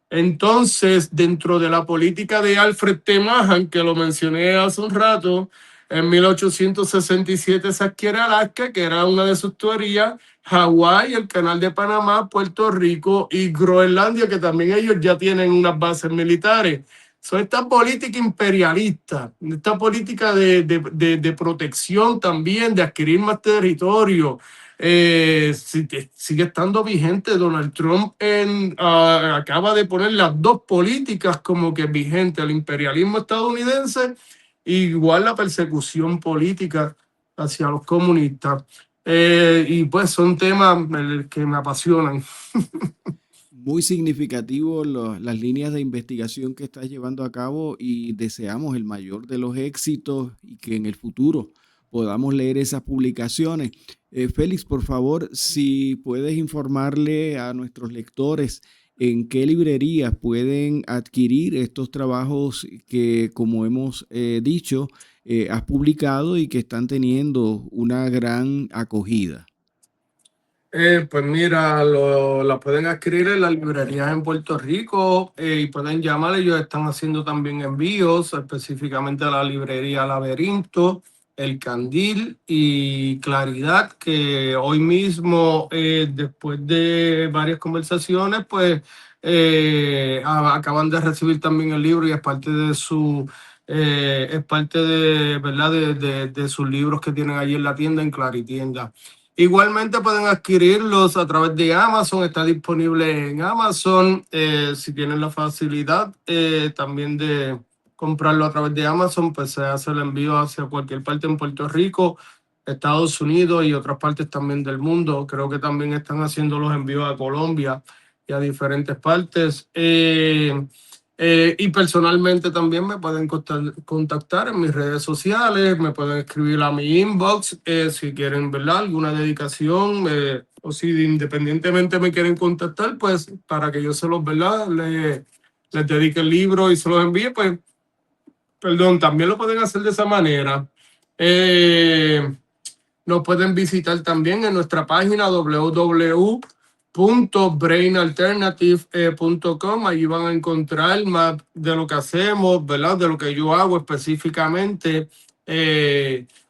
Entonces, dentro de la política de Alfred T. Mahan, que lo mencioné hace un rato, en 1867 se adquiere Alaska, que era una de sus teorías, Hawái, el Canal de Panamá, Puerto Rico y Groenlandia, que también ellos ya tienen unas bases militares. Son esta política imperialista, esta política de protección también, de adquirir más territorio, sigue estando vigente. Donald Trump acaba de poner las dos políticas como que vigentes, el imperialismo estadounidense, igual la persecución política hacia los comunistas. Y pues son temas que me apasionan. Muy significativo las líneas de investigación que estás llevando a cabo y deseamos el mayor de los éxitos y que en el futuro podamos leer esas publicaciones. Félix, por favor, si puedes informarle a nuestros lectores en qué librerías pueden adquirir estos trabajos que, como hemos dicho, has publicado y que están teniendo una gran acogida. Pues mira, la pueden adquirir en las librerías en Puerto Rico y pueden llamar. Ellos están haciendo también envíos, específicamente a la librería Laberinto, El Candil y Claridad, que hoy mismo, después de varias conversaciones, pues acaban de recibir también el libro y es parte de es parte de, ¿verdad? De sus libros que tienen allí en la tienda, en Claritienda. Igualmente pueden adquirirlos a través de Amazon, está disponible en Amazon. Si tienen la facilidad también de comprarlo a través de Amazon, pues se hace el envío hacia cualquier parte en Puerto Rico, Estados Unidos y otras partes también del mundo. Creo que también están haciendo los envíos a Colombia y a diferentes partes. Y personalmente también me pueden contactar en mis redes sociales, me pueden escribir a mi inbox si quieren, ¿verdad? Alguna dedicación o si independientemente me quieren contactar, pues para que yo se los, ¿verdad? Les dedique el libro y se los envíe, pues, perdón, también lo pueden hacer de esa manera. Nos pueden visitar también en nuestra página www.brainalternative.com. Allí van a encontrar más de lo que hacemos, ¿verdad? De lo que yo hago específicamente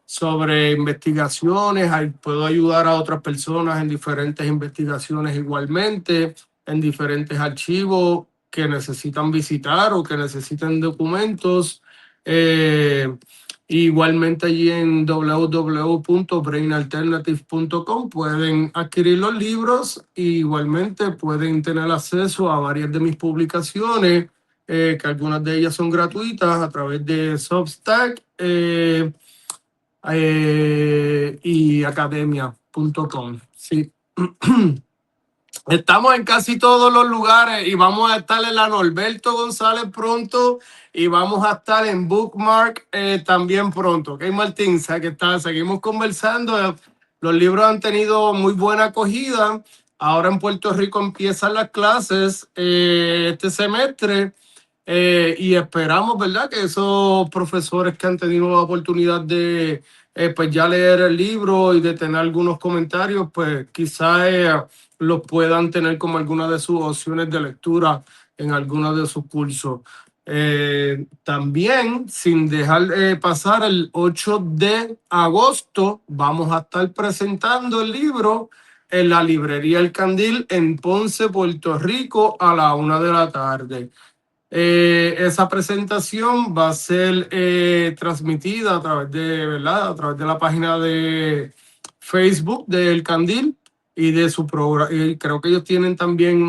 sobre investigaciones. Ahí puedo ayudar a otras personas en diferentes investigaciones igualmente, en diferentes archivos que necesitan visitar o que necesitan documentos. Igualmente allí en www.brainalternative.com pueden adquirir los libros y igualmente pueden tener acceso a varias de mis publicaciones, que algunas de ellas son gratuitas a través de Substack y academia.com. Sí. Estamos en casi todos los lugares y vamos a estar en la Norberto González pronto y vamos a estar en Bookmark también pronto. Ok, Martín, sé que seguimos conversando. Los libros han tenido muy buena acogida. Ahora en Puerto Rico empiezan las clases este semestre y esperamos, ¿verdad?, que esos profesores que han tenido la oportunidad de pues ya leer el libro y de tener algunos comentarios, pues quizás los puedan tener como alguna de sus opciones de lectura en algunos de sus cursos. También, sin dejar pasar, el 8 de agosto vamos a estar presentando el libro en la librería El Candil en Ponce, Puerto Rico, a la 1 de la tarde. Esa presentación va a ser transmitida a través de, ¿verdad?, a través de la página de Facebook del Candil y de su programa. Y creo que ellos tienen también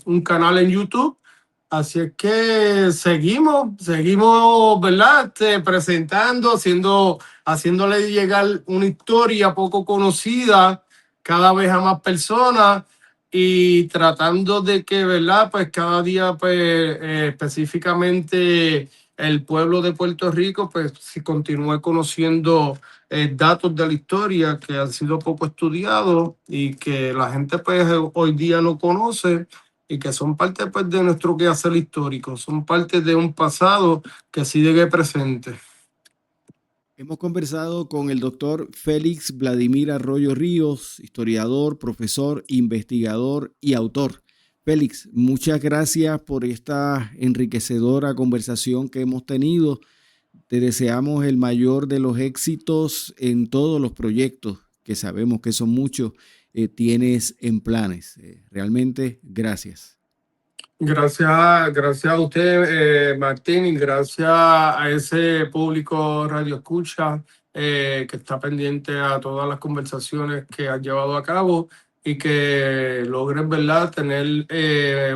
un canal en YouTube. Así es que seguimos, ¿verdad?, presentando, haciéndole llegar una historia poco conocida cada vez a más personas y tratando de que, ¿verdad?, pues cada día, pues específicamente el pueblo de Puerto Rico, pues si continúe conociendo datos de la historia que han sido poco estudiados y que la gente pues hoy día no conoce y que son parte pues de nuestro quehacer histórico, son parte de un pasado que sigue presente. Hemos conversado con el doctor Félix Vladimir Arroyo Ríos, historiador, profesor, investigador y autor. Félix, muchas gracias por esta enriquecedora conversación que hemos tenido. Te deseamos el mayor de los éxitos en todos los proyectos, que sabemos que son muchos, tienes en planes. Realmente, gracias. Gracias a usted, Martín, y gracias a ese público Radio Escucha que está pendiente a todas las conversaciones que has llevado a cabo y que logren, ¿verdad?, tener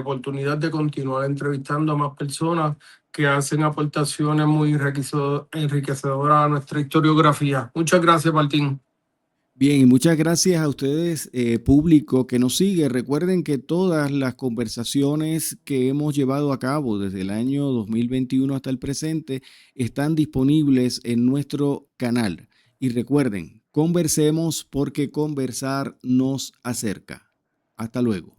oportunidad de continuar entrevistando a más personas que hacen aportaciones muy enriquecedoras a nuestra historiografía. Muchas gracias, Martín. Bien, y muchas gracias a ustedes, público que nos sigue. Recuerden que todas las conversaciones que hemos llevado a cabo desde el año 2021 hasta el presente están disponibles en nuestro canal. Y recuerden, conversemos porque conversar nos acerca. Hasta luego.